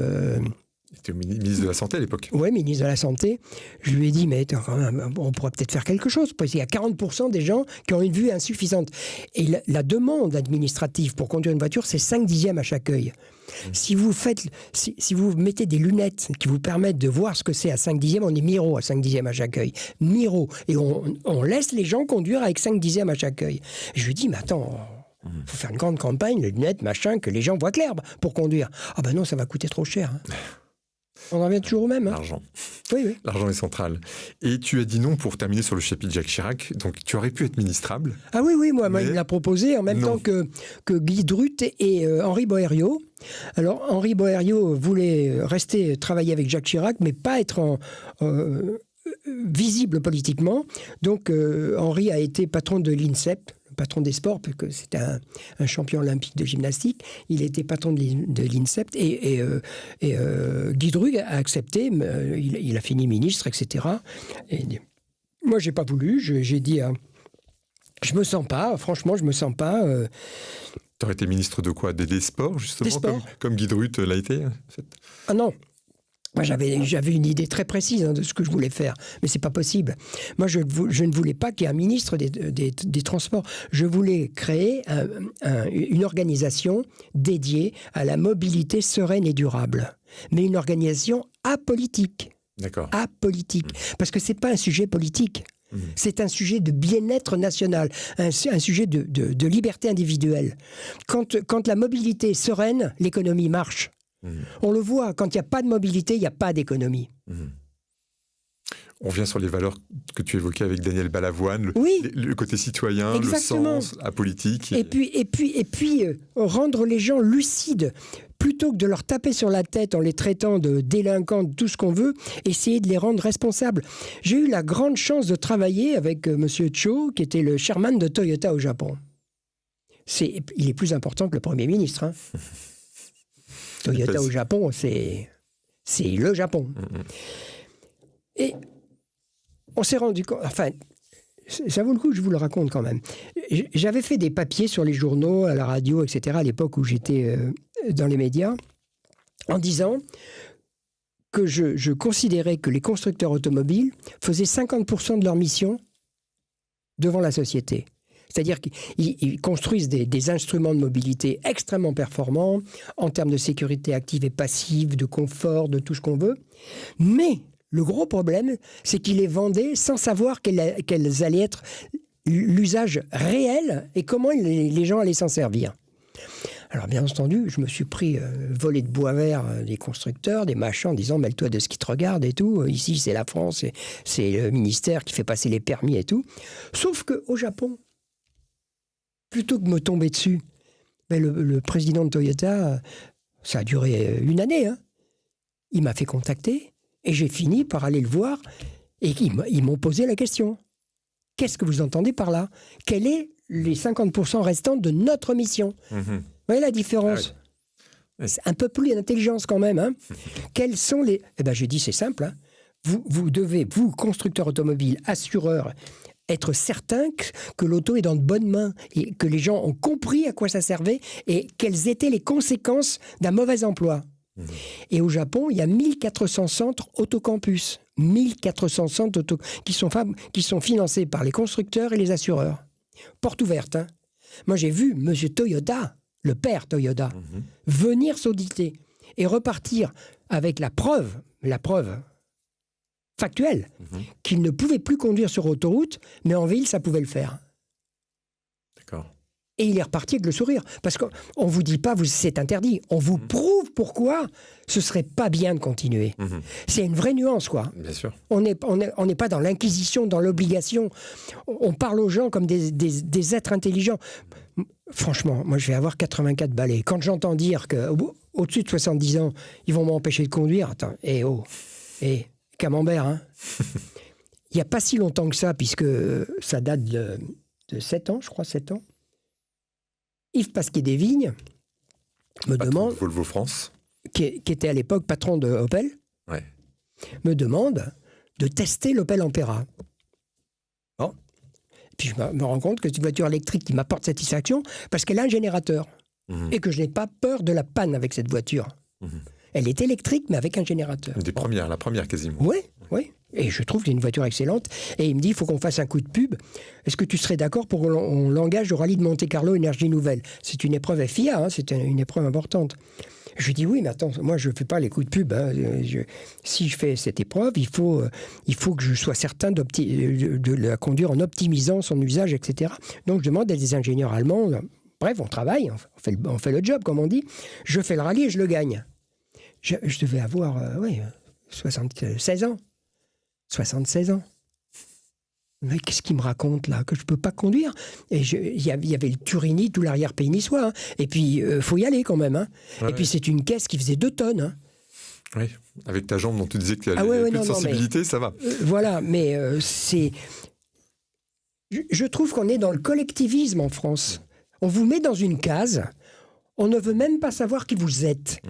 Il était ministre de la Santé à l'époque. Oui, ministre de la Santé. Je lui ai dit, mais on pourrait peut-être faire quelque chose. Parce qu'il y a 40% des gens qui ont une vue insuffisante. Et la demande administrative pour conduire une voiture, c'est 5/10 à chaque œil. Si vous mettez des lunettes qui vous permettent de voir ce que c'est à 5/10, on est miro à 5/10 à chaque œil. Miro. Et on laisse les gens conduire avec 5/10 à chaque œil. Je lui ai dit, mais attends... Il faut faire une grande campagne, les lunettes, machin, que les gens voient clair pour conduire. Ah ben non, ça va coûter trop cher. Hein. On en revient toujours au même. Hein. L'argent. Oui, oui. L'argent est central. Et tu as dit non pour terminer sur le chapitre Jacques Chirac. Donc, tu aurais pu être ministrable. Ah oui, oui, moi, Mais il me l'a proposé en même non. temps que Guy Drut et Henri Boëriau. Alors, Henri Boëriau voulait travailler avec Jacques Chirac, mais pas être visible politiquement. Donc, Henri a été patron de l'INSEP, patron des sports, parce que c'était un champion olympique de gymnastique. Il était patron de l'INSEP et Guy Drut a accepté. Il a fini ministre, etc. Et moi, j'ai pas voulu. J'ai dit, je me sens pas. Franchement, je me sens pas. Tu aurais été ministre de quoi? Des sports, justement, Des sports. Comme Guy Drut l'a été, en fait. Ah non. Moi, j'avais une idée très précise de ce que je voulais faire, mais c'est pas possible. Moi, je ne voulais pas qu'il y ait un ministre des Transports. Je voulais créer une organisation dédiée à la mobilité sereine et durable, mais une organisation apolitique. D'accord. Apolitique, parce que c'est pas un sujet politique. C'est un sujet de bien-être national, un sujet de liberté individuelle. Quand la mobilité est sereine, l'économie marche. On le voit, quand il n'y a pas de mobilité, il n'y a pas d'économie. On vient sur les valeurs que tu évoquais avec Daniel Balavoine, Oui. le côté citoyen, Exactement. le sens apolitique. Et puis rendre les gens lucides, plutôt que de leur taper sur la tête en les traitant de délinquants, de tout ce qu'on veut, essayer de les rendre responsables. J'ai eu la grande chance de travailler avec Monsieur Cho, qui était le chairman de Toyota au Japon. Il est plus important que le Premier ministre. Hein. Toyota au Japon, c'est le Japon. Et on s'est rendu compte... Enfin, ça vaut le coup que je vous le raconte quand même. J'avais fait des papiers sur les journaux, à la radio, etc., à l'époque où j'étais dans les médias, en disant que je considérais que les constructeurs automobiles faisaient 50% de leur mission devant la société. C'est-à-dire qu'ils construisent des instruments de mobilité extrêmement performants en termes de sécurité active et passive, de confort, de tout ce qu'on veut. Mais le gros problème, c'est qu'ils les vendaient sans savoir quels allaient être l'usage réel et comment les gens allaient s'en servir. Alors bien entendu, je me suis pris voler de bois vert des constructeurs, des machins, en disant « mêle-toi de ce qui te regarde et tout. Ici, c'est la France, c'est le ministère qui fait passer les permis et tout. » Sauf qu'au Japon, plutôt que de me tomber dessus, ben le président de Toyota, ça a duré une année, hein, il m'a fait contacter et j'ai fini par aller le voir et ils m'ont posé la question. Qu'est-ce que vous entendez par là? Quels sont les 50% restants de notre mission? Vous voyez la différence? C'est un peu plus d'intelligence quand même. Hein. Quels sont les... Eh ben, j'ai dit, c'est simple. Hein. Vous devez, vous, constructeurs automobiles, assureurs, être certain que l'auto est dans de bonnes mains et que les gens ont compris à quoi ça servait et quelles étaient les conséquences d'un mauvais emploi. Et au Japon, il y a 1400 centres autocampus. 1400 centres qui sont financés par les constructeurs et les assureurs. Porte ouverte. Hein. Moi, j'ai vu M. Toyoda, le père Toyoda, venir s'auditer et repartir avec la preuve factuelle, qu'il ne pouvait plus conduire sur autoroute, mais en ville, ça pouvait le faire. D'accord. Et il est reparti avec le sourire. Parce qu'on ne vous dit pas, c'est interdit. On vous prouve pourquoi ce serait pas bien de continuer. C'est une vraie nuance, quoi. Bien sûr. On n'est pas dans l'inquisition, dans l'obligation. On parle aux gens comme des êtres intelligents. Franchement, moi, je vais avoir 84 balais. Quand j'entends dire qu'au-dessus de 70 ans, ils vont m'empêcher de conduire, attends, camembert, hein. Il n'y a pas si longtemps que ça, puisque ça date de 7 ans, je crois, 7 ans. Yves Pasquier-Desvignes me demande, Volvo France, qui était à l'époque patron de Opel, me demande de tester l'Opel Ampera. Bon. Puis je me rends compte que c'est une voiture électrique qui m'apporte satisfaction parce qu'elle a un générateur et que je n'ai pas peur de la panne avec cette voiture. Elle est électrique, mais avec un générateur. La première quasiment. Oui. Et je trouve que c'est une voiture excellente. Et il me dit, il faut qu'on fasse un coup de pub. Est-ce que tu serais d'accord pour qu'on l'engage au rallye de Monte-Carlo Énergie Nouvelle? C'est une épreuve FIA, hein, c'est une épreuve importante. Je lui dis, oui, mais attends, moi je ne fais pas les coups de pub. Hein. Si je fais cette épreuve, il faut que je sois certain de la conduire en optimisant son usage, etc. Donc je demande à des ingénieurs allemands. Bref, on travaille, on fait le job, comme on dit. Je fais le rallye et je le gagne. Je devais avoir 76 ans. 76 ans. Mais qu'est-ce qu'il me raconte là? Que je peux pas conduire? Et il y avait le Turini, tout l'arrière-pays niçois. Hein. Et puis, faut y aller quand même. Hein. Ouais, et puis, c'est une caisse qui faisait 2 tonnes. Hein. Oui, avec ta jambe dont tu disais que tu avais plus de sensibilité, ça va. Voilà, mais c'est... Je trouve qu'on est dans le collectivisme en France. On vous met dans une case, on ne veut même pas savoir qui vous êtes.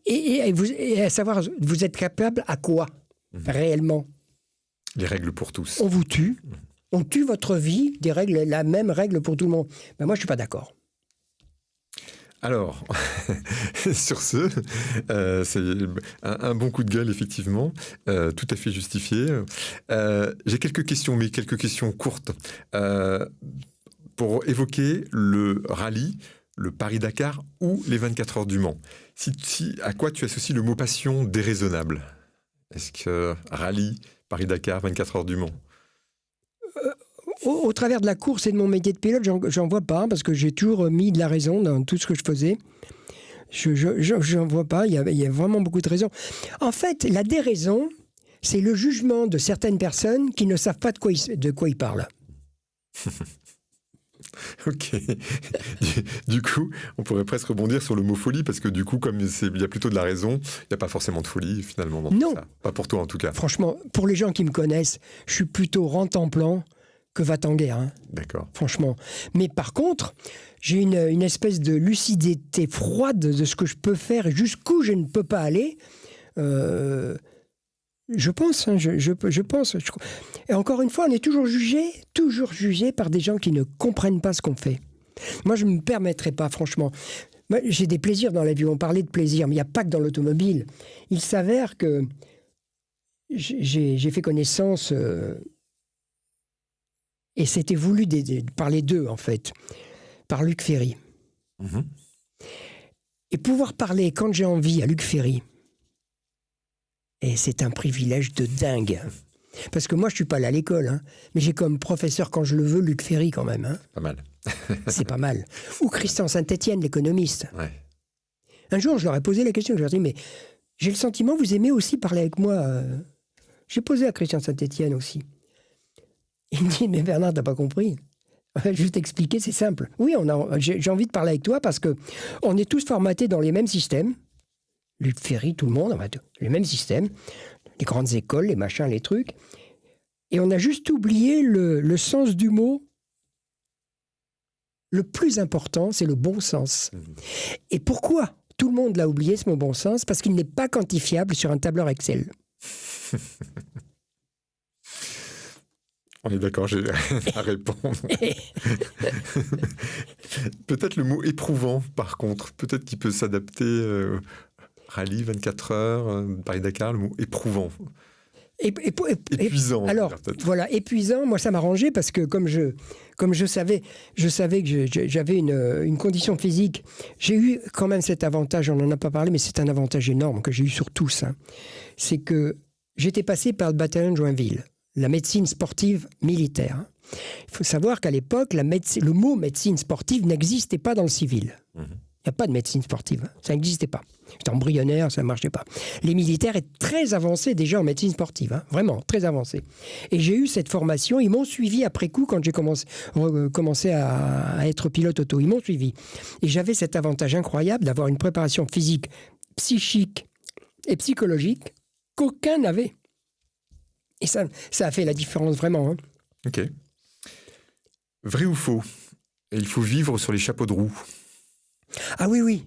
Et à savoir, vous êtes capable à quoi, réellement? Les règles pour tous. On vous tue, on tue votre vie, des règles, la même règle pour tout le monde. Ben moi, je ne suis pas d'accord. Alors, sur ce, c'est un bon coup de gueule, effectivement, tout à fait justifié. J'ai quelques questions, mais quelques questions courtes. Pour évoquer le rallye, le Paris-Dakar ou les 24 heures du Mans. À quoi tu associes le mot passion déraisonnable? Est-ce que rallye, Paris-Dakar, 24 heures du Mans? Au travers de la course et de mon métier de pilote, j'en vois pas, parce que j'ai toujours mis de la raison dans tout ce que je faisais. J'en vois pas, il y a vraiment beaucoup de raisons. En fait, la déraison, c'est le jugement de certaines personnes qui ne savent pas de quoi ils parlent. Ok. Du coup, on pourrait presque rebondir sur le mot folie, parce que du coup, comme il y a plutôt de la raison, il n'y a pas forcément de folie, finalement, dans tout ça. Pas pour toi, en tout cas. Franchement, pour les gens qui me connaissent, je suis plutôt rentemplant que va-t-en-guerre. Hein. D'accord. Franchement. Mais par contre, j'ai une espèce de lucidité froide de ce que je peux faire et jusqu'où je ne peux pas aller. Je pense, hein, je pense. Et encore une fois, on est toujours jugé par des gens qui ne comprennent pas ce qu'on fait. Moi, je ne me permettrais pas, franchement. Moi, j'ai des plaisirs dans la vie. On parlait de plaisir, mais il n'y a pas que dans l'automobile. Il s'avère que j'ai fait connaissance, et c'était voulu par les deux, en fait, par Luc Ferry. Mmh. Et pouvoir parler, quand j'ai envie, à Luc Ferry, et c'est un privilège de dingue. Parce que moi, je ne suis pas allé à l'école, hein, mais j'ai comme professeur, quand je le veux, Luc Ferry quand même. Hein. Pas mal. C'est pas mal. Ou Christian Saint-Étienne, l'économiste. Ouais. Un jour, je leur ai posé la question, je leur ai dit, mais j'ai le sentiment, vous aimez aussi parler avec moi. J'ai posé à Christian Saint-Étienne aussi. Il me dit, mais Bernard, t'as pas compris. Je vais t'expliquer, c'est simple. Oui, j'ai envie de parler avec toi parce que on est tous formatés dans les mêmes systèmes. Luc Ferry, tout le monde, les mêmes systèmes, les grandes écoles, les machins, les trucs. Et on a juste oublié le sens du mot. Le plus important, c'est le bon sens. Et pourquoi tout le monde l'a oublié, ce mot bon sens? Parce qu'il n'est pas quantifiable sur un tableur Excel. On est d'accord, j'ai rien à répondre. Peut-être le mot éprouvant, par contre. Peut-être qu'il peut s'adapter rallye, 24 heures, Paris-Dakar, le mot éprouvant. Épuisant. Alors, voilà, épuisant, moi ça m'arrangeait parce que comme je savais que j'avais une condition physique, j'ai eu quand même cet avantage, on n'en a pas parlé, mais c'est un avantage énorme que j'ai eu sur tous. Hein. C'est que j'étais passé par le bataillon de Joinville, la médecine sportive militaire. Il faut savoir qu'à l'époque, le mot médecine sportive n'existait pas dans le civil. Mmh. Il n'y a pas de médecine sportive, ça n'existait pas. C'était embryonnaire, ça ne marchait pas. Les militaires étaient très avancés déjà en médecine sportive, hein, vraiment très avancés. Et j'ai eu cette formation, ils m'ont suivi après coup quand j'ai commencé à être pilote auto, ils m'ont suivi. Et j'avais cet avantage incroyable d'avoir une préparation physique, psychique et psychologique qu'aucun n'avait. Et ça a fait la différence vraiment. Hein. Ok. Vrai ou faux? Il faut vivre sur les chapeaux de roue. Ah oui.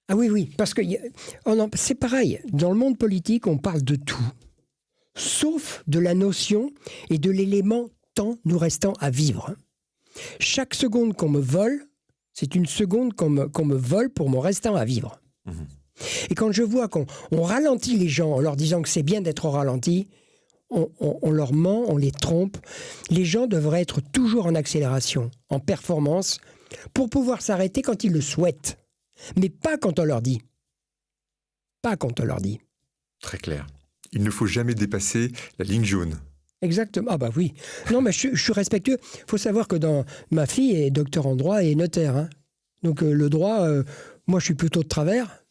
Ah oui, parce que c'est pareil. Dans le monde politique, on parle de tout, sauf de la notion et de l'élément temps nous restant à vivre. Chaque seconde qu'on me vole, c'est une seconde qu'on me vole pour mon restant à vivre. Mmh. Et quand je vois qu'on ralentit les gens en leur disant que c'est bien d'être au ralenti, on leur ment, on les trompe. Les gens devraient être toujours en accélération, en performance, pour pouvoir s'arrêter quand ils le souhaitent. Mais pas quand on leur dit. Pas quand on leur dit. Très clair. Il ne faut jamais dépasser la ligne jaune. Exactement. Ah bah oui. Non, mais je suis respectueux. Il faut savoir que ma fille est docteur en droit et notaire. Hein. Donc le droit, moi je suis plutôt de travers.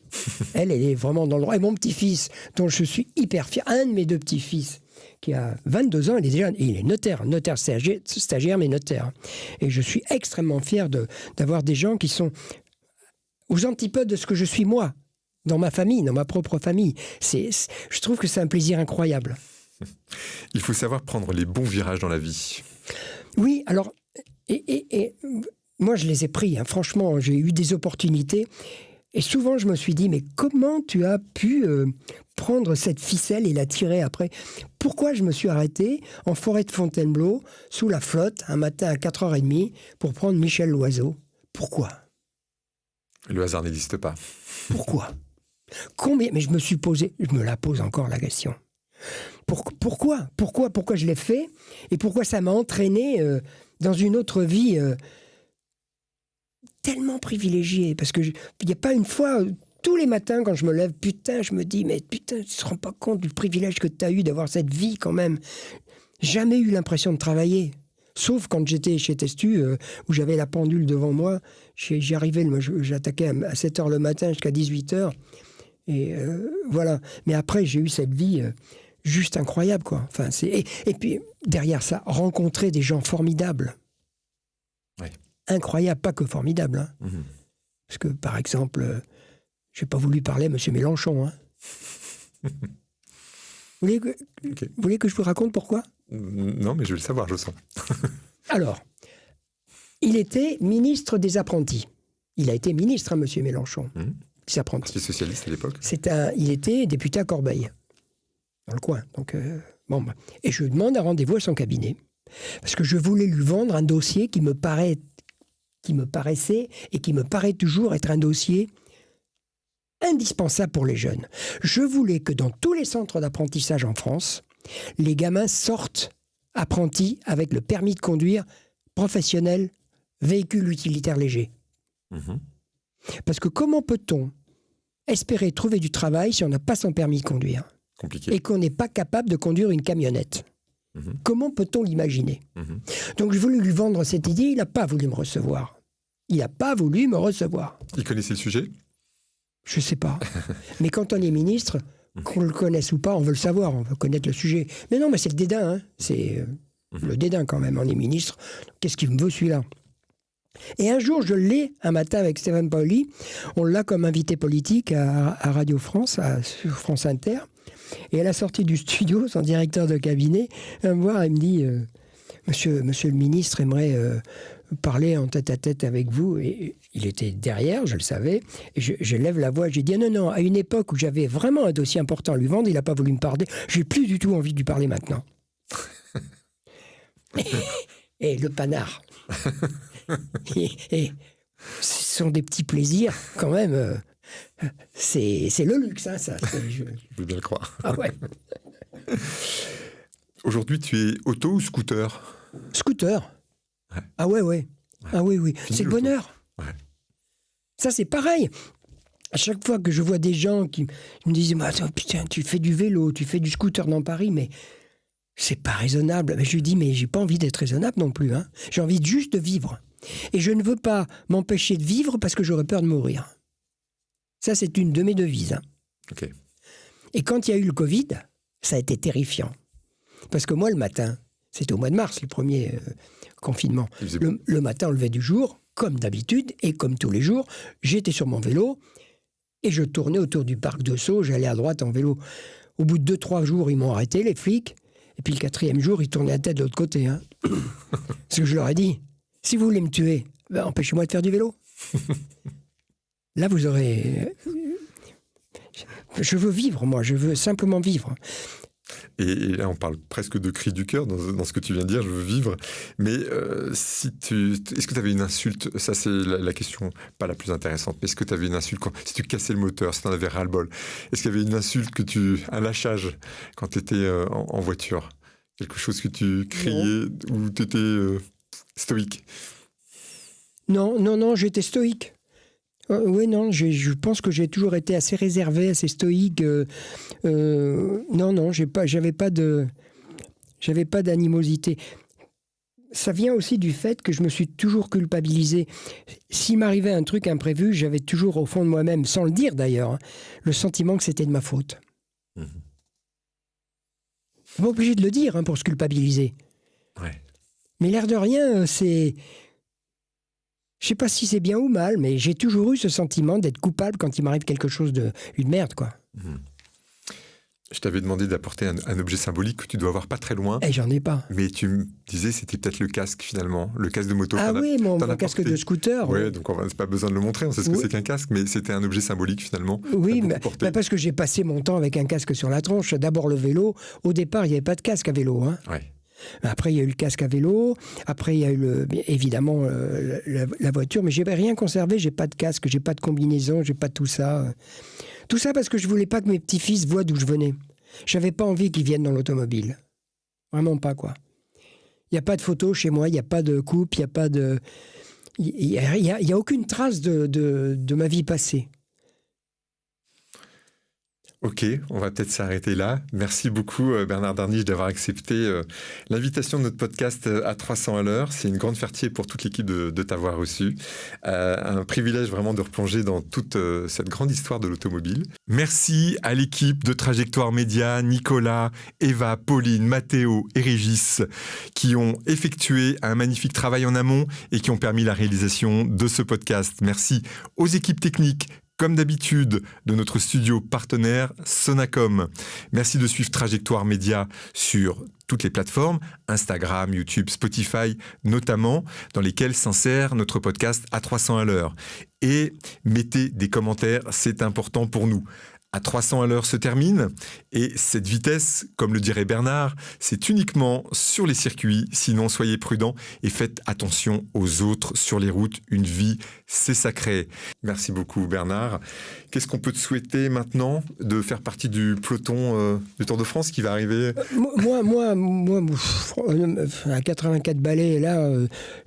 Elle est vraiment dans le droit. Et mon petit-fils, dont je suis hyper fier, un de mes deux petits-fils, qui a 22 ans, il est notaire stagiaire, mais notaire. Et je suis extrêmement fier d'avoir des gens qui sont aux antipodes de ce que je suis moi, dans ma famille, dans ma propre famille. Je trouve que c'est un plaisir incroyable. Il faut savoir prendre les bons virages dans la vie. Oui, alors, et moi je les ai pris, hein. Franchement, j'ai eu des opportunités. Et souvent, je me suis dit, mais comment tu as pu prendre cette ficelle et la tirer après ? Pourquoi je me suis arrêté en forêt de Fontainebleau, sous la flotte, un matin à 4h30, pour prendre Michel Loiseau ? Pourquoi ? Le hasard n'existe pas. Pourquoi ? Combien ? Mais je me la pose encore la question. Pourquoi je l'ai fait ? Et pourquoi ça m'a entraîné dans une autre vie tellement privilégié, parce que il n'y a pas une fois, tous les matins quand je me lève, je me dis, mais putain, tu ne te rends pas compte du privilège que tu as eu d'avoir cette vie quand même. Jamais eu l'impression de travailler, sauf quand j'étais chez Testu, où j'avais la pendule devant moi, j'arrivais, j'attaquais à 7h le matin jusqu'à 18h, et voilà. Mais après, j'ai eu cette vie juste incroyable, quoi. Enfin, et puis, derrière ça, rencontrer des gens formidables. Ouais. Incroyable, pas que formidable. Hein. Mmh. Parce que, par exemple, j'ai pas voulu parler à M. Mélenchon. Hein. Vous voulez que je vous raconte pourquoi ? Non, mais je vais le savoir, je sens. Alors, il était ministre des apprentis. Il a été ministre, hein, M. Mélenchon, des apprentis. Parti socialiste à l'époque. Il était député à Corbeil, dans le coin. Donc, et je demande un rendez-vous à son cabinet, parce que je voulais lui vendre un dossier qui me paraissait et qui me paraît toujours être un dossier indispensable pour les jeunes. Je voulais que dans tous les centres d'apprentissage en France, les gamins sortent apprentis avec le permis de conduire professionnel, véhicule utilitaire léger. Mmh. Parce que comment peut-on espérer trouver du travail si on n'a pas son permis de conduire ? Compliqué. Et qu'on n'est pas capable de conduire une camionnette ? Comment peut-on l'imaginer ? Donc je voulais lui vendre cette idée, il n'a pas voulu me recevoir. Il connaissait le sujet ? Je ne sais pas. Mais quand on est ministre, qu'on le connaisse ou pas, on veut le savoir, on veut connaître le sujet. Mais non, mais c'est le dédain, hein. C'est le dédain quand même, on est ministre. Qu'est-ce qu'il me veut celui-là ? Et un jour, je l'ai, un matin avec Stéphane Paoli, on l'a comme invité politique à Radio France, sur France Inter. Et à la sortie du studio, son directeur de cabinet vient me voir et me dit Monsieur le ministre aimerait parler en tête-à-tête avec vous. Et il était derrière, je le savais. Et je lève la voix, j'ai dit non, à une époque où j'avais vraiment un dossier important à lui vendre, il n'a pas voulu me parler. J'ai plus du tout envie de lui parler maintenant. Et le panard. et ce sont des petits plaisirs, quand même. C'est le luxe, hein, ça. Je veux bien le croire. Ah ouais. Aujourd'hui, tu es auto ou scooter ? Scooter. Ouais. Ah ouais. Ah oui. C'est le bonheur. Ouais. Ça, c'est pareil. À chaque fois que je vois des gens qui me disent « Putain, tu fais du vélo, tu fais du scooter dans Paris, mais c'est pas raisonnable. » Mais je lui dis « Mais j'ai pas envie d'être raisonnable non plus. Hein. J'ai envie juste de vivre. Et je ne veux pas m'empêcher de vivre parce que j'aurais peur de mourir. » Ça, c'est une de mes devises. Hein. Okay. Et quand il y a eu le Covid, ça a été terrifiant. Parce que moi, le matin, c'était au mois de mars, le premier confinement. Le matin, au lever du jour, comme d'habitude, et comme tous les jours, j'étais sur mon vélo et je tournais autour du parc de Sceaux, j'allais à droite en vélo. Au bout de 2-3 jours, ils m'ont arrêté, les flics. Et puis le 4e jour, ils tournaient la tête de l'autre côté. Hein. Parce que je leur ai dit, si vous voulez me tuer, empêchez-moi de faire du vélo. Là, vous aurez... Je veux vivre, moi. Je veux simplement vivre. Et là, on parle presque de cri du cœur dans ce que tu viens de dire, je veux vivre. Mais est-ce que tu avais une insulte ? Ça, c'est la question pas la plus intéressante. Mais est-ce que tu avais une insulte si tu cassais le moteur, si tu en avais ras-le-bol ? Est-ce qu'il y avait une insulte un lâchage quand tu étais en voiture ? Quelque chose que tu criais ou tu étais stoïque ? Non, j'étais stoïque. Oui, non, je pense que j'ai toujours été assez réservé, assez stoïque. Non, j'avais pas d'animosité. ça vient aussi du fait que je me suis toujours culpabilisé. S'il m'arrivait un truc imprévu, j'avais toujours au fond de moi-même, sans le dire d'ailleurs, hein, le sentiment que c'était de ma faute. On n'est pas obligé de le dire pour se culpabiliser. Ouais. Mais l'air de rien, c'est... Je sais pas si c'est bien ou mal, mais j'ai toujours eu ce sentiment d'être coupable quand il m'arrive quelque chose une merde, quoi. Je t'avais demandé d'apporter un objet symbolique que tu dois avoir pas très loin. Et j'en ai pas. Mais tu me disais c'était peut-être le casque finalement, le casque de moto. Ah oui, mon casque de scooter. Ouais, donc on n'a pas besoin de le montrer, on sait ce que c'est qu'un casque, mais c'était un objet symbolique finalement. Oui, mais parce que j'ai passé mon temps avec un casque sur la tronche. D'abord le vélo. Au départ, il n'y avait pas de casque à vélo. Ouais. Après, il y a eu le casque à vélo. Après, il y a eu évidemment la voiture. Mais je n'ai rien conservé. J'ai pas de casque, j'ai pas de combinaison, j'ai pas tout ça. Tout ça parce que je voulais pas que mes petits-fils voient d'où je venais. J'avais pas envie qu'ils viennent dans l'automobile. Vraiment pas, quoi. Il n'y a pas de photos chez moi, il n'y a pas de coupe, il n'y a pas de... Il y a aucune trace de ma vie passée. Ok, on va peut-être s'arrêter là. Merci beaucoup Bernard Darniche d'avoir accepté l'invitation de notre podcast à 300 à l'heure. C'est une grande fierté pour toute l'équipe de t'avoir reçu. Un privilège vraiment de replonger dans toute cette grande histoire de l'automobile. Merci à l'équipe de Trajectoire Média, Nicolas, Eva, Pauline, Mathéo et Régis qui ont effectué un magnifique travail en amont et qui ont permis la réalisation de ce podcast. Merci aux équipes techniques, comme d'habitude, de notre studio partenaire Sonacom. Merci de suivre Trajectoire Média sur toutes les plateformes, Instagram, YouTube, Spotify notamment, dans lesquelles s'insère notre podcast à 300 à l'heure. Et mettez des commentaires, c'est important pour nous. À 300 à l'heure se termine et cette vitesse, comme le dirait Bernard, c'est uniquement sur les circuits. Sinon, soyez prudents et faites attention aux autres sur les routes. Une vie, c'est sacré. Merci beaucoup Bernard. Qu'est-ce qu'on peut te souhaiter maintenant de faire partie du peloton du Tour de France qui va arriver? Moi, à 84 balais, là,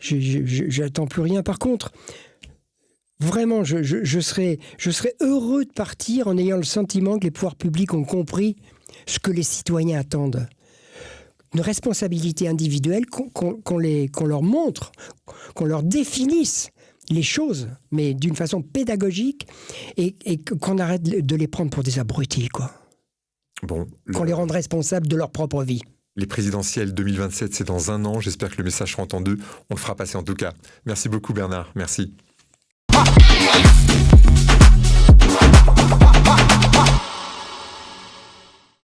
j'attends plus rien. Par contre... Vraiment, je serais heureux de partir en ayant le sentiment que les pouvoirs publics ont compris ce que les citoyens attendent. Une responsabilité individuelle, qu'on leur montre, qu'on leur définisse les choses, mais d'une façon pédagogique, et qu'on arrête de les prendre pour des abrutis, quoi. Bon, qu'on les rende responsables de leur propre vie. Les présidentielles 2027, c'est dans un an. J'espère que le message sera entendu. On le fera passer en tout cas. Merci beaucoup Bernard. Merci.